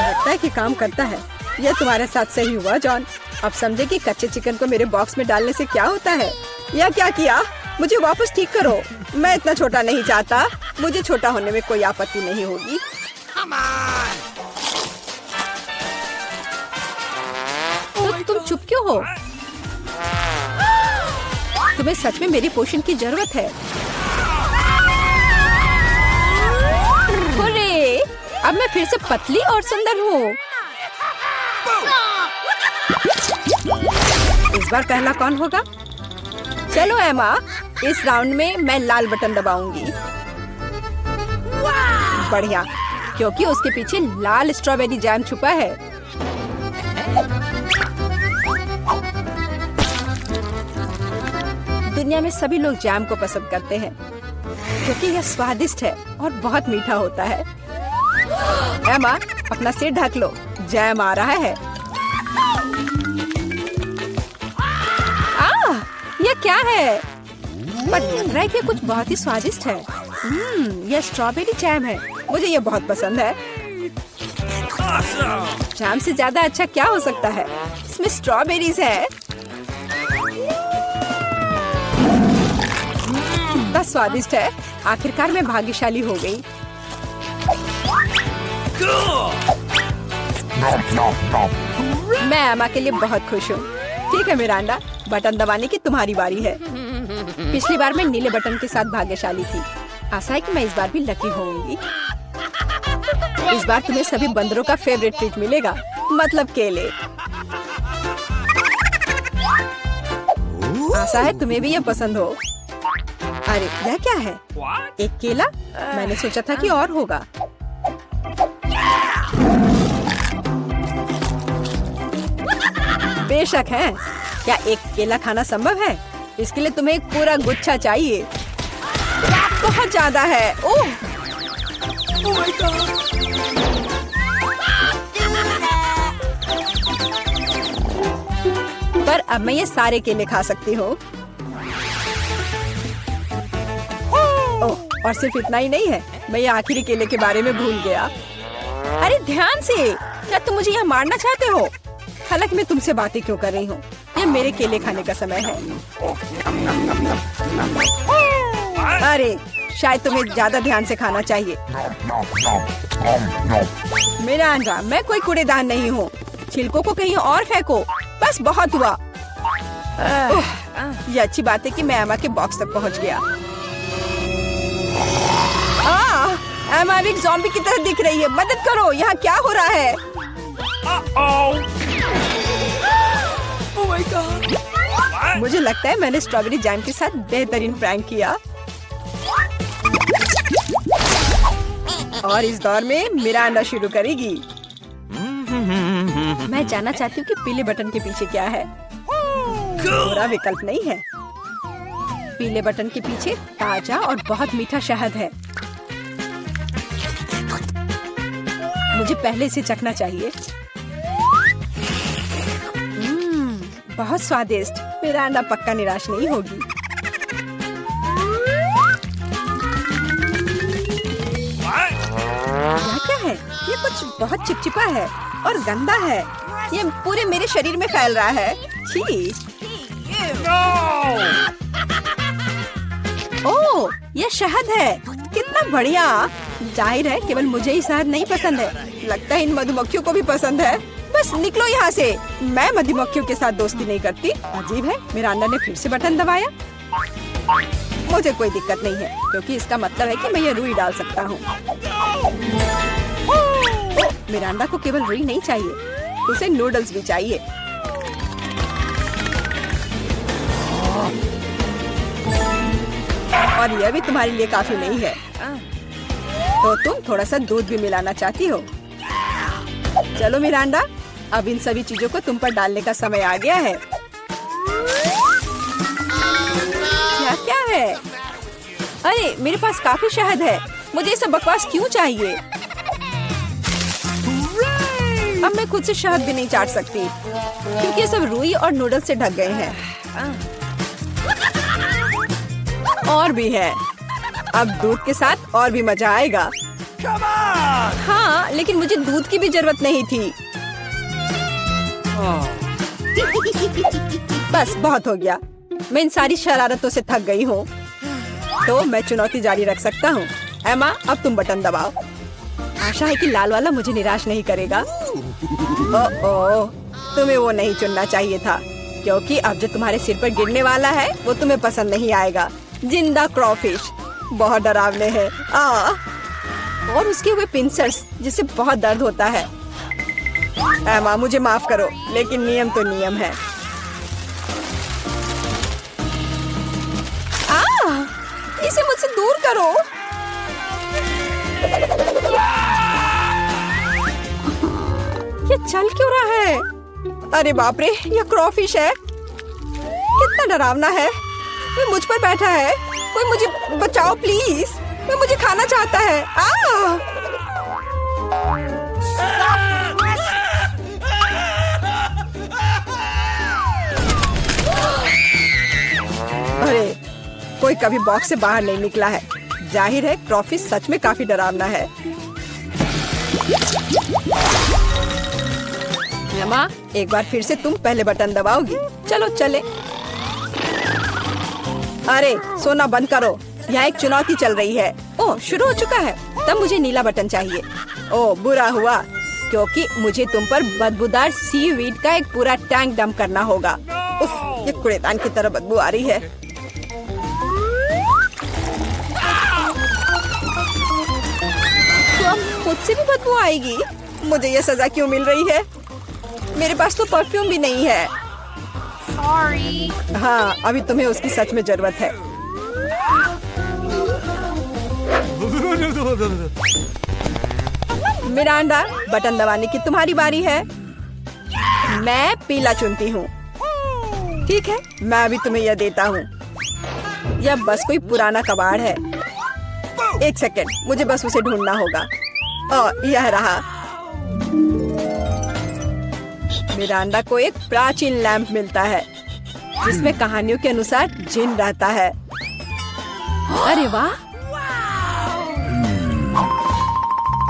लगता है कि काम करता है। यह तुम्हारे साथ सही हुआ जॉन। अब समझे कि कच्चे चिकन को मेरे बॉक्स में डालने से क्या होता है। या क्या किया? मुझे वापस ठीक करो। मैं इतना छोटा नहीं चाहता। मुझे छोटा होने में कोई आपत्ति नहीं होगी। तो तुम चुप क्यों हो? तुम्हें सच में मेरी पोषण की जरूरत है। अरे, अब मैं फिर से पतली और सुंदर हूँ। इस बार पहला कौन होगा? चलो एमा, इस राउंड में मैं लाल बटन दबाऊंगी। बढ़िया, क्योंकि उसके पीछे लाल स्ट्रॉबेरी जैम छुपा है। दुनिया में सभी लोग जैम को पसंद करते हैं, क्योंकि यह स्वादिष्ट है और बहुत मीठा होता है। एमा, अपना सिर ढक लो, जैम आ रहा है। यह क्या है? पर लग रहा है कि कुछ बहुत ही स्वादिष्ट है। यह स्ट्रॉबेरी जैम है। मुझे यह बहुत पसंद है। जैम से ज्यादा अच्छा क्या हो सकता है? इसमें स्ट्रॉबेरीज है। कितना बहुत स्वादिष्ट है। आखिरकार मैं भाग्यशाली हो गई। मैं एमा के लिए बहुत खुश हूँ। ठीक है मिरांडा, बटन दबाने की तुम्हारी बारी है। पिछली बार मैं नीले बटन के साथ भाग्यशाली थी। आशा है कि मैं इस बार भी लकी होंगी। इस बार तुम्हें सभी बंदरों का फेवरेट ट्रीट मिलेगा, मतलब केले। आशा है तुम्हें भी ये पसंद हो। अरे यह क्या है? एक केला? मैंने सोचा था कि और होगा। बेशक है। क्या एक केला खाना संभव है? इसके लिए तुम्हें एक पूरा गुच्छा चाहिए। बहुत ज्यादा है। Oh my God. पर अब मैं ये सारे केले खा सकती हूँ। ओह, और सिर्फ इतना ही नहीं है, मैं ये आखिरी केले के बारे में भूल गया। अरे ध्यान से, क्या तुम मुझे यहाँ मारना चाहते हो? हालांकि मैं तुमसे बातें क्यों कर रही हूँ? ये मेरे केले खाने का समय है। अरे शायद तुम्हें ज्यादा ध्यान से खाना चाहिए। मिरांडा, मैं कोई कूड़ेदान नहीं हूँ। छिलकों को कहीं और फेंको। बस बहुत हुआ। ये अच्छी बात है कि मैं एमा के बॉक्स तक पहुँच गया। एमा एक ज़ॉम्बी की तरह दिख रही है। मदद करो, यहाँ क्या हो रहा है? Oh my God. मुझे लगता है मैंने स्ट्रॉबेरी जैम के साथ बेहतरीन प्रैंक किया। और इस दौर में मिरांडा शुरू करेगी। मैं जानना चाहती हूँ कि पीले बटन के पीछे क्या है। बुरा विकल्प नहीं है। पीले बटन के पीछे ताजा और बहुत मीठा शहद है। मुझे पहले इसे चखना चाहिए। बहुत स्वादिष्ट। मिरांडा पक्का निराश नहीं होगी। यह क्या है? ये कुछ बहुत चिपचिपा है और गंदा है। ये पूरे मेरे शरीर में फैल रहा है। छी। ओह, ये शहद है। कितना बढ़िया। जाहिर है केवल मुझे ही शहद नहीं पसंद है। लगता है इन मधुमक्खियों को भी पसंद है। बस निकलो यहाँ से। मैं मधुमक्खियों के साथ दोस्ती नहीं करती। अजीब है, मिरांडा ने फिर से बटन दबाया। मुझे कोई दिक्कत नहीं है, क्योंकि इसका मतलब है कि मैं ये रुई डाल सकता हूँ। मिरांडा को केवल रुई नहीं चाहिए, उसे नूडल्स भी चाहिए। और यह भी तुम्हारे लिए काफी नहीं है, तो तुम थोड़ा सा दूध भी मिलाना चाहती हो। चलो मिरांडा, अब इन सभी चीजों को तुम पर डालने का समय आ गया है। क्या है? अरे मेरे पास काफी शहद है। मुझे ये सब बकवास क्यों चाहिए? अब मैं खुद से शहद भी नहीं चाट सकती, क्योंकि ये सब रुई और नूडल्स से ढक गए हैं। और भी है। अब दूध के साथ और भी मजा आएगा। हाँ, लेकिन मुझे दूध की भी जरूरत नहीं थी। बस बहुत हो गया। मैं इन सारी शरारतों से थक गई हूँ, तो मैं चुनौती जारी रख सकता हूँ। एमा, अब तुम बटन दबाओ। आशा है कि लाल वाला मुझे निराश नहीं करेगा। ओह, तुम्हें वो नहीं चुनना चाहिए था, क्योंकि अब जो तुम्हारे सिर पर गिरने वाला है वो तुम्हें पसंद नहीं आएगा। जिंदा क्रॉफिश बहुत डरावने हैं। और उसके हुए पिंसर्स जिससे बहुत दर्द होता है। एमा, मुझे माफ करो, लेकिन नियम तो नियम है। इसे मुझसे दूर करो। ये चल क्यों रहा है? अरे बाप रे, ये क्रॉफिश है। कितना डरावना है। ये मुझ पर बैठा है। कोई मुझे बचाओ प्लीज। ये मुझे खाना चाहता है। अरे, कोई कभी बॉक्स से बाहर नहीं निकला है। जाहिर है क्रॉफिश सच में काफी डरावना है। एमा, एक बार फिर से तुम पहले बटन दबाओगी। चलो चले। अरे सोना बंद करो। यहाँ एक चुनौती चल रही है। ओह, शुरू हो चुका है। तब मुझे नीला बटन चाहिए। ओह, बुरा हुआ, क्योंकि मुझे तुम पर बदबूदार सीवीड का एक पूरा टैंक डंप करना होगा। उफ, ये कूड़ेदान की तरह बदबू आ रही है। तो अब खुद से भी बदबू आएगी। मुझे ये सजा क्यों मिल रही है? मेरे पास तो परफ्यूम भी नहीं है। Sorry. हाँ, अभी तुम्हें उसकी सच में जरूरत है। मिरांडा, बटन दबाने की तुम्हारी बारी है। मैं पीला चुनती हूँ। ठीक है, मैं अभी तुम्हें यह देता हूँ। यह बस कोई पुराना कबाड़ है। एक सेकंड, मुझे बस उसे ढूंढना होगा। यह रहा। मिरांडा को एक प्राचीन लैंप मिलता है जिसमें कहानियों के अनुसार जिन रहता है। अरे वाह!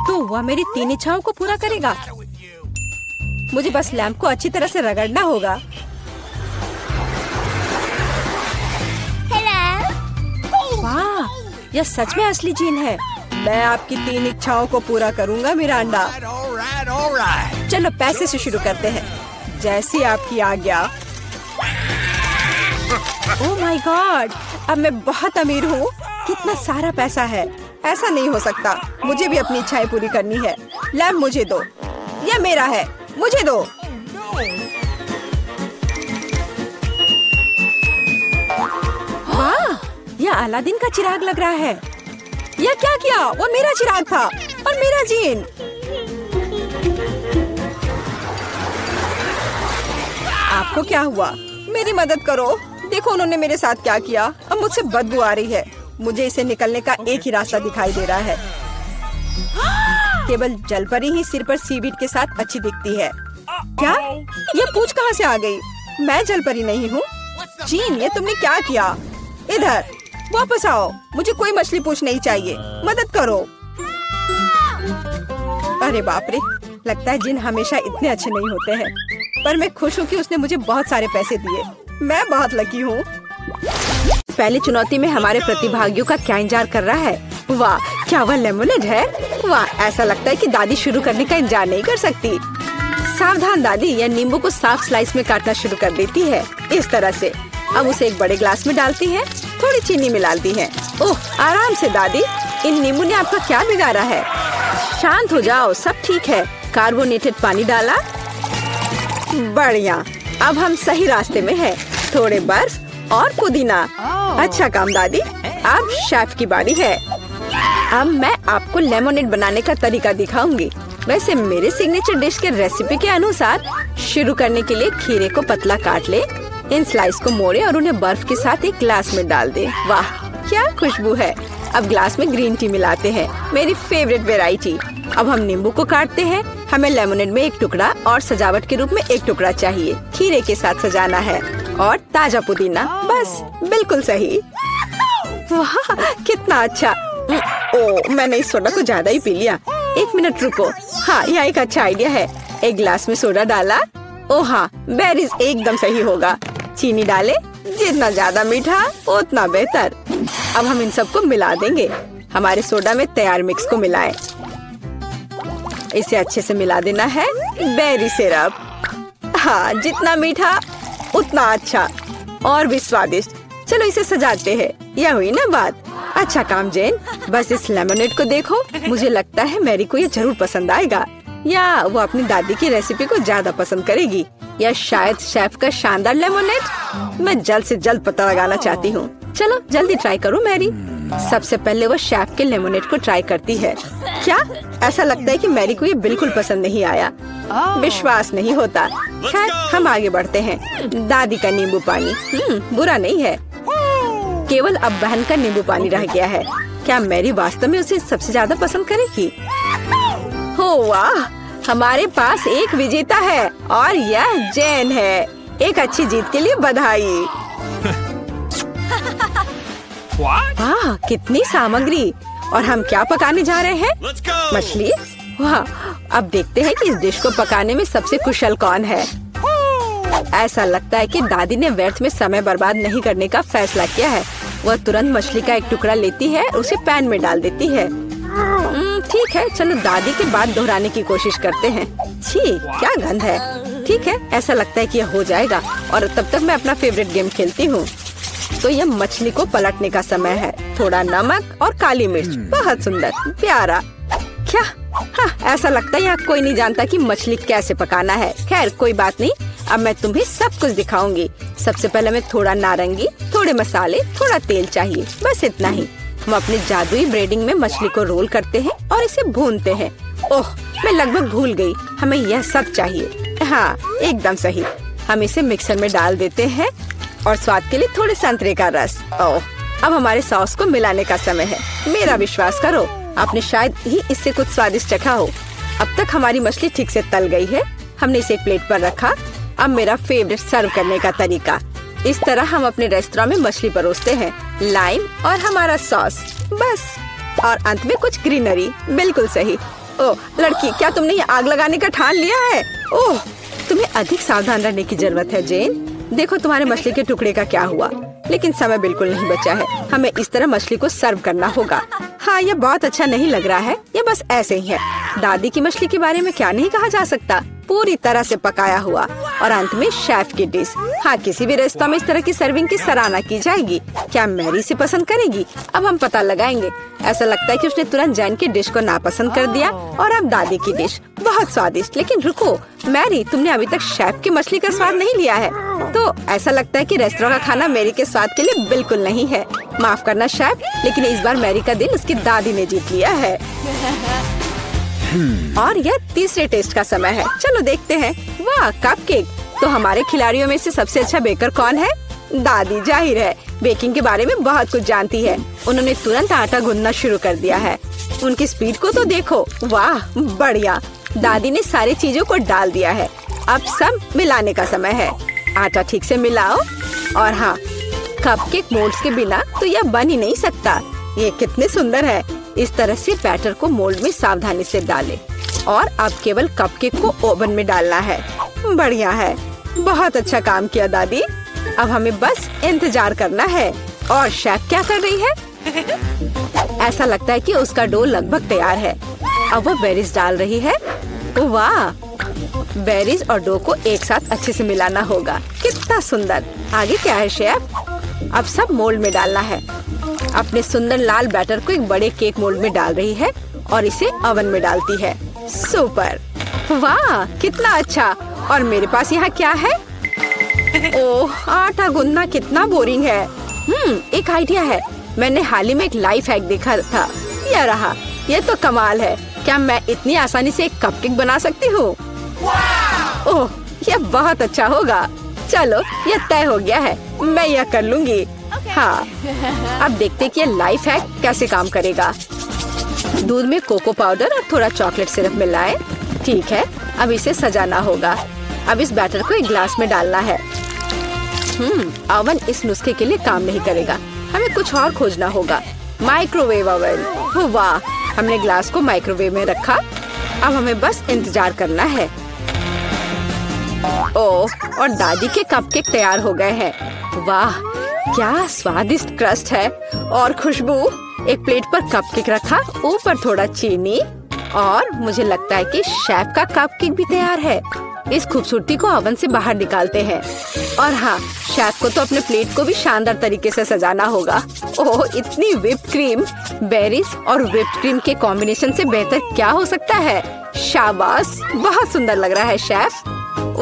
तो वह मेरी 3 इच्छाओं को पूरा करेगा। मुझे बस लैंप को अच्छी तरह से रगड़ना होगा। वाह! यह सच में असली जिन है। मैं आपकी 3 इच्छाओं को पूरा करूंगा मिरांडा। चलो पैसे से शुरू करते हैं। जैसी आपकी आज्ञा। Oh my God! अब मैं बहुत अमीर हूँ। कितना सारा पैसा है। ऐसा नहीं हो सकता। मुझे भी अपनी इच्छाएं पूरी करनी है। लैंप मुझे दो। यह मेरा है। मुझे दो। वाह! यह अलादीन का चिराग लग रहा है। यह क्या किया? वो मेरा चिराग था और मेरा जीन। आपको क्या हुआ? मेरी मदद करो। देखो उन्होंने मेरे साथ क्या किया। अब मुझसे बदबू आ रही है। मुझे इसे निकलने का एक ही रास्ता दिखाई दे रहा है। केवल जलपरी ही सिर पर सीवीड के साथ अच्छी दिखती है। क्या? यह पूंछ कहाँ से आ गई? मैं जलपरी नहीं हूँ। जीन, ये तुमने क्या किया? इधर वापस आओ। मुझे कोई मछली पूंछ नहीं चाहिए। मदद करो। अरे बाप रे, लगता है जिन हमेशा इतने अच्छे नहीं होते हैं। पर मैं खुश हूँ कि उसने मुझे बहुत सारे पैसे दिए। मैं बहुत लकी हूँ। पहली चुनौती में हमारे प्रतिभागियों का क्या इंतजार कर रहा है? वाह, क्या वह लेमोनेड है? वाह, ऐसा लगता है कि दादी शुरू करने का इंतजार नहीं कर सकती। सावधान दादी, यह नींबू को साफ स्लाइस में काटना शुरू कर देती है। इस तरह से। अब उसे एक बड़े ग्लास में डालती है। थोड़ी चीनी मिलाती है। ओह, आराम से दादी। इन नींबू ने आपका क्या बिगाड़ा है? शांत हो जाओ, सब ठीक है। कार्बोनेटेड पानी डाला। बढ़िया, अब हम सही रास्ते में हैं। थोड़े बर्फ और पुदीना। अच्छा काम दादी। अब शेफ की बारी है। अब मैं आपको लेमोनेड बनाने का तरीका दिखाऊंगी। वैसे मेरे सिग्नेचर डिश के रेसिपी के अनुसार शुरू करने के लिए खीरे को पतला काट ले। इन स्लाइस को मोड़े और उन्हें बर्फ के साथ एक ग्लास में डाल दे। वाह, क्या खुशबू है। अब ग्लास में ग्रीन टी मिलाते हैं, मेरी फेवरेट वेराइटी। अब हम नींबू को काटते हैं। हमें लेमोनेड में एक टुकड़ा और सजावट के रूप में एक टुकड़ा चाहिए। खीरे के साथ सजाना है और ताजा पुदीना। बस, बिल्कुल सही। वाह, कितना अच्छा। ओह, मैंने इस सोडा को ज्यादा ही पी लिया। 1 मिनट रुको। हाँ, यह एक अच्छा आइडिया है। एक ग्लास में सोडा डाला। ओह हाँ, बेरीज एकदम सही होगा। चीनी डाले। जितना ज्यादा मीठा उतना बेहतर। अब हम इन सबको मिला देंगे। हमारे सोडा में तैयार मिक्स को मिलाएं। इसे अच्छे से मिला देना है। Berry syrup. हाँ, जितना मीठा उतना अच्छा और भी स्वादिष्ट। चलो इसे सजाते हैं। यह हुई ना बात। अच्छा काम जेन। बस इस लेमोनेड को देखो। मुझे लगता है मैरी को ये जरूर पसंद आएगा, या वो अपनी दादी की रेसिपी को ज्यादा पसंद करेगी, या शायद शेफ का शानदार लेमोनेड। मैं जल्द से जल्द पता लगाना चाहती हूँ। चलो जल्दी ट्राई करो मैरी। सबसे पहले वो शेफ के लेमोनेड को ट्राई करती है। क्या? ऐसा लगता है कि मैरी को ये बिल्कुल पसंद नहीं आया। विश्वास नहीं होता। खैर, हम आगे बढ़ते हैं। दादी का नींबू पानी बुरा नहीं है। केवल अब बहन का नींबू पानी रह गया है। क्या मैरी वास्तव में उसे सबसे ज्यादा पसंद करेगी? हो वाह, हमारे पास एक विजेता है और यह जेन है। एक अच्छी जीत के लिए बधाई। वाह, कितनी सामग्री। और हम क्या पकाने जा रहे हैं? मछली। वाह, अब देखते हैं कि इस डिश को पकाने में सबसे कुशल कौन है। ऐसा लगता है कि दादी ने व्यर्थ में समय बर्बाद नहीं करने का फैसला किया है। वह तुरंत मछली का एक टुकड़ा लेती है, उसे पैन में डाल देती है। ठीक है, चलो दादी के बाद दोहराने की कोशिश करते हैं। छी, क्या गंध है। ठीक है, ऐसा लगता है कि यह हो जाएगा और तब तक मैं अपना फेवरेट गेम खेलती हूँ। तो यह मछली को पलटने का समय है। थोड़ा नमक और काली मिर्च, बहुत सुंदर, प्यारा। क्या? हाँ, ऐसा लगता है यहाँ कोई नहीं जानता कि मछली कैसे पकाना है। खैर कोई बात नहीं, अब मैं तुम्हें सब कुछ दिखाऊंगी। सबसे पहले मैं थोड़ा नारंगी, थोड़े मसाले, थोड़ा तेल चाहिए, बस इतना ही। हम अपने जादुई ब्रेडिंग में मछली को रोल करते हैं और इसे भूनते हैं। ओह, मैं लगभग भूल गई, हमें यह सब चाहिए। हाँ, एकदम सही। हम इसे मिक्सर में डाल देते हैं और स्वाद के लिए थोड़े संतरे का रस। ओह, अब हमारे सॉस को मिलाने का समय है। मेरा विश्वास करो, आपने शायद ही इससे कुछ स्वादिष्ट चखा हो। अब तक हमारी मछली ठीक से तल गई है। हमने इसे एक प्लेट पर रखा। अब मेरा फेवरेट सर्व करने का तरीका। इस तरह हम अपने रेस्तरां में मछली परोसते हैं, लाइम और हमारा सॉस, बस। और अंत में कुछ ग्रीनरी। बिल्कुल सही। ओह लड़की, क्या तुमने ये आग लगाने का ठान लिया है? ओह, तुम्हें अधिक सावधान रहने की जरूरत है जेन। देखो तुम्हारे मछली के टुकड़े का क्या हुआ। लेकिन समय बिल्कुल नहीं बचा है, हमें इस तरह मछली को सर्व करना होगा। हाँ, यह बहुत अच्छा नहीं लग रहा है, यह बस ऐसे ही है। दादी की मछली के बारे में क्या नहीं कहा जा सकता, पूरी तरह से पकाया हुआ। और अंत में शेफ की डिश। हाँ, किसी भी रेस्तरां में इस तरह की सर्विंग की सराहना की जाएगी। क्या मैरी से पसंद करेगी? अब हम पता लगाएंगे। ऐसा लगता है कि उसने तुरंत जैन की डिश को नापसंद कर दिया और अब दादी की डिश बहुत स्वादिष्ट। लेकिन रुको मैरी, तुमने अभी तक शेफ की मछली का स्वाद नहीं लिया है। तो ऐसा लगता है कि रेस्तरां का खाना मैरी के स्वाद के लिए बिल्कुल नहीं है। माफ करना शेफ, लेकिन इस बार मैरी का दिल उसकी दादी ने जीत लिया है। और यह तीसरे टेस्ट का समय है। चलो देखते हैं। वाह, कपकेक। तो हमारे खिलाड़ियों में से सबसे अच्छा बेकर कौन है? दादी, जाहिर है, बेकिंग के बारे में बहुत कुछ जानती है। उन्होंने तुरंत आटा गूंदना शुरू कर दिया है। उनकी स्पीड को तो देखो। वाह, बढ़िया। दादी ने सारी चीजों को डाल दिया है। अब सब मिलाने का समय है। आटा ठीक से मिलाओ। और हाँ, कपकेक मोल्ड्स के बिना तो यह बन ही नहीं सकता। ये कितने सुंदर है। इस तरह से बैटर को मोल्ड में सावधानी से डालें और अब केवल कपकेक को ओवन में डालना है। बढ़िया है, बहुत अच्छा काम किया दादी। अब हमें बस इंतजार करना है। और शेफ क्या कर रही है? ऐसा लगता है कि उसका डो लगभग तैयार है। अब वो बेरीज डाल रही है। वाह, बेरीज और डो को एक साथ अच्छे से मिलाना होगा। कितना सुंदर। आगे क्या है शेफ? अब सब मोल्ड में डालना है। अपने सुंदर लाल बैटर को एक बड़े केक मोल्ड में डाल रही है और इसे ओवन में डालती है। सुपर। वाह, कितना अच्छा। और मेरे पास यहाँ क्या है? ओह, आटा गूंदना कितना बोरिंग है। एक आइडिया है। मैंने हाल ही में एक लाइफ हैक देखा था। यह रहा। यह तो कमाल है। क्या मैं इतनी आसानी से एक कपकेक बना सकती हूँ? ओह, यह बहुत अच्छा होगा। चलो, यह तय हो गया है। मैं यह कर लूंगी। हाँ, अब देखते हैं कि यह लाइफ हैक कैसे काम करेगा। दूध में कोको पाउडर और थोड़ा चॉकलेट सिरप मिलाएं। ठीक है, अब इसे सजाना होगा। अब इस बैटर को एक ग्लास में डालना है। ओवन इस नुस्खे के लिए काम नहीं करेगा। हमें कुछ और खोजना होगा। Microwave oven. वाह, हमने ग्लास को माइक्रोवेव में रखा। अब हमें बस इंतजार करना है। ओह, और दादी के कपकेक तैयार हो गए हैं। वाह, क्या स्वादिष्ट क्रस्ट है और खुशबू। एक प्लेट पर कपकेक रखा, ऊपर थोड़ा चीनी और मुझे लगता है कि शेफ का कपकेक भी तैयार है। इस खूबसूरती को ओवन से बाहर निकालते हैं। और हाँ, शेफ को तो अपने प्लेट को भी शानदार तरीके से सजाना होगा। ओह, इतनी व्हिप्ड क्रीम। बेरीज और व्हिप्ड क्रीम के कॉम्बिनेशन से बेहतर क्या हो सकता है? शाबाश, बहुत सुंदर लग रहा है शेफ।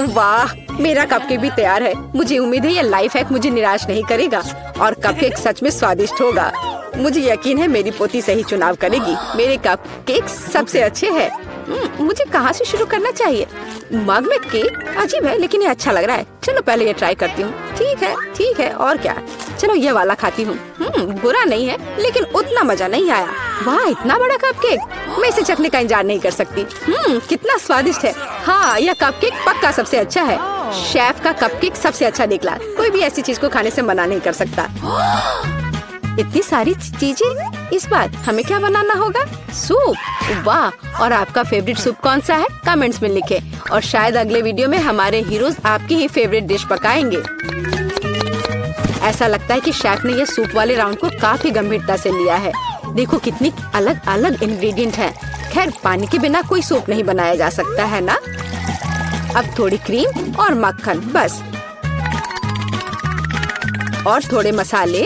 वाह, मेरा कपकेक भी तैयार है। मुझे उम्मीद है यह लाइफ हैक मुझे निराश नहीं करेगा और कपकेक सच में स्वादिष्ट होगा। मुझे यकीन है मेरी पोती सही चुनाव करेगी। मेरे कपकेक सबसे अच्छे हैं। मुझे कहाँ से शुरू करना चाहिए? मग में केक अजीब है, लेकिन ये अच्छा लग रहा है। चलो पहले ये ट्राई करती हूँ। ठीक है, और क्या। चलो ये वाला खाती हूँ। बुरा नहीं है, लेकिन उतना मजा नहीं आया। वाह, इतना बड़ा कपकेक। मैं इसे चखने का इंतजार नहीं कर सकती। कितना स्वादिष्ट है। हाँ, यह कपकेक पक्का सबसे अच्छा है। शेफ का कपकेक सबसे अच्छा निकला। कोई भी ऐसी चीज को खाने से मना नहीं कर सकता। इतनी सारी चीजें। इस बार हमें क्या बनाना होगा? सूप। वाह, और आपका फेवरेट सूप कौन सा है? कमेंट्स में लिखें। और शायद अगले वीडियो में हमारे हीरोज आपकी ही फेवरेट डिश पकाएंगे। ऐसा लगता है कि शेफ ने ये सूप वाले राउंड को काफी गंभीरता से लिया है। देखो कितनी अलग अलग इंग्रेडिएंट हैं। खैर पानी के बिना कोई सूप नहीं बनाया जा सकता है ना। अब थोड़ी क्रीम और मक्खन बस, और थोड़े मसाले।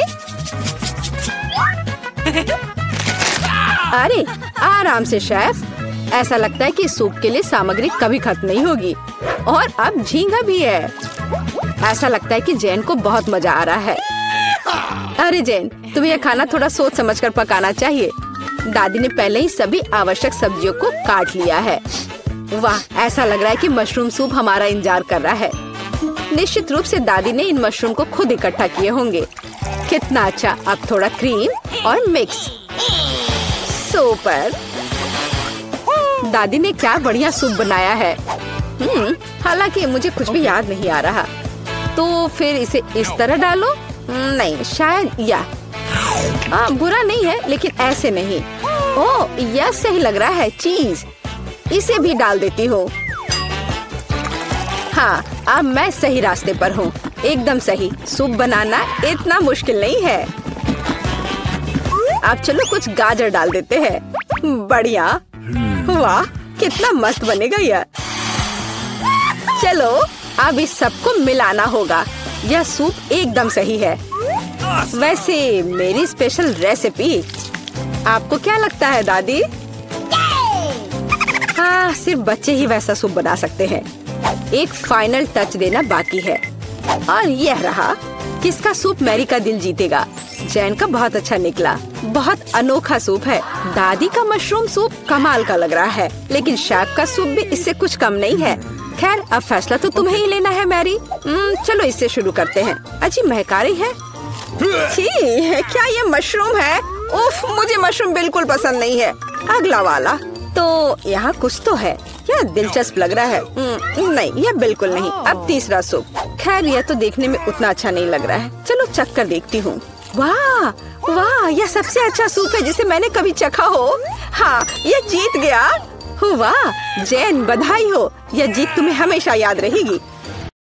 अरे आराम से शेफ, ऐसा लगता है कि सूप के लिए सामग्री कभी खत्म नहीं होगी। और अब झींगा भी है। ऐसा लगता है कि जैन को बहुत मजा आ रहा है। अरे जैन, तुम्हें यह खाना थोड़ा सोच समझकर पकाना चाहिए। दादी ने पहले ही सभी आवश्यक सब्जियों को काट लिया है। वाह, ऐसा लग रहा है कि मशरूम सूप हमारा इंतजार कर रहा है। निश्चित रूप से दादी ने इन मशरूम को खुद इकट्ठा किए होंगे। कितना अच्छा। अब थोड़ा क्रीम और मिक्स। सुपर। दादी ने क्या बढ़िया सूप बनाया है। हालांकि मुझे कुछ भी याद नहीं आ रहा। तो फिर इसे इस तरह डालो। नहीं, शायद बुरा नहीं है, लेकिन ऐसे नहीं। ओह, यह सही लग रहा है। चीज इसे भी डाल देती हूँ। हाँ, अब मैं सही रास्ते पर हूँ। एकदम सही। सूप बनाना इतना मुश्किल नहीं है। अब चलो कुछ गाजर डाल देते हैं। बढ़िया। वाह, कितना मस्त बनेगा यह। चलो अब इस सबको मिलाना होगा। यह सूप एकदम सही है। वैसे मेरी स्पेशल रेसिपी, आपको क्या लगता है दादी? हाँ, सिर्फ बच्चे ही वैसा सूप बना सकते हैं। एक फाइनल टच देना बाकी है। और यह रहा। किसका सूप मैरी का दिल जीतेगा? जैन का बहुत अच्छा निकला। बहुत अनोखा सूप है। दादी का मशरूम सूप कमाल का लग रहा है, लेकिन शेफ का सूप भी इससे कुछ कम नहीं है। खैर, अब फैसला तो तुम्हें ही लेना है मैरी। चलो इससे शुरू करते हैं। अच्छी महका रही है। क्या ये मशरूम है? उफ, मुझे मशरूम बिल्कुल पसंद नहीं है। अगला वाला। तो यहाँ कुछ तो है। यह दिलचस्प लग रहा है। नहीं, यह बिल्कुल नहीं। अब तीसरा सूप। खैर, यह तो देखने में उतना अच्छा नहीं लग रहा है। चलो चख कर देखती हूँ। वाह वाह, यह सबसे अच्छा सूप है जिसे मैंने कभी चखा हो। हाँ, यह जीत गया। वाह जैन, बधाई हो। यह जीत तुम्हें हमेशा याद रहेगी।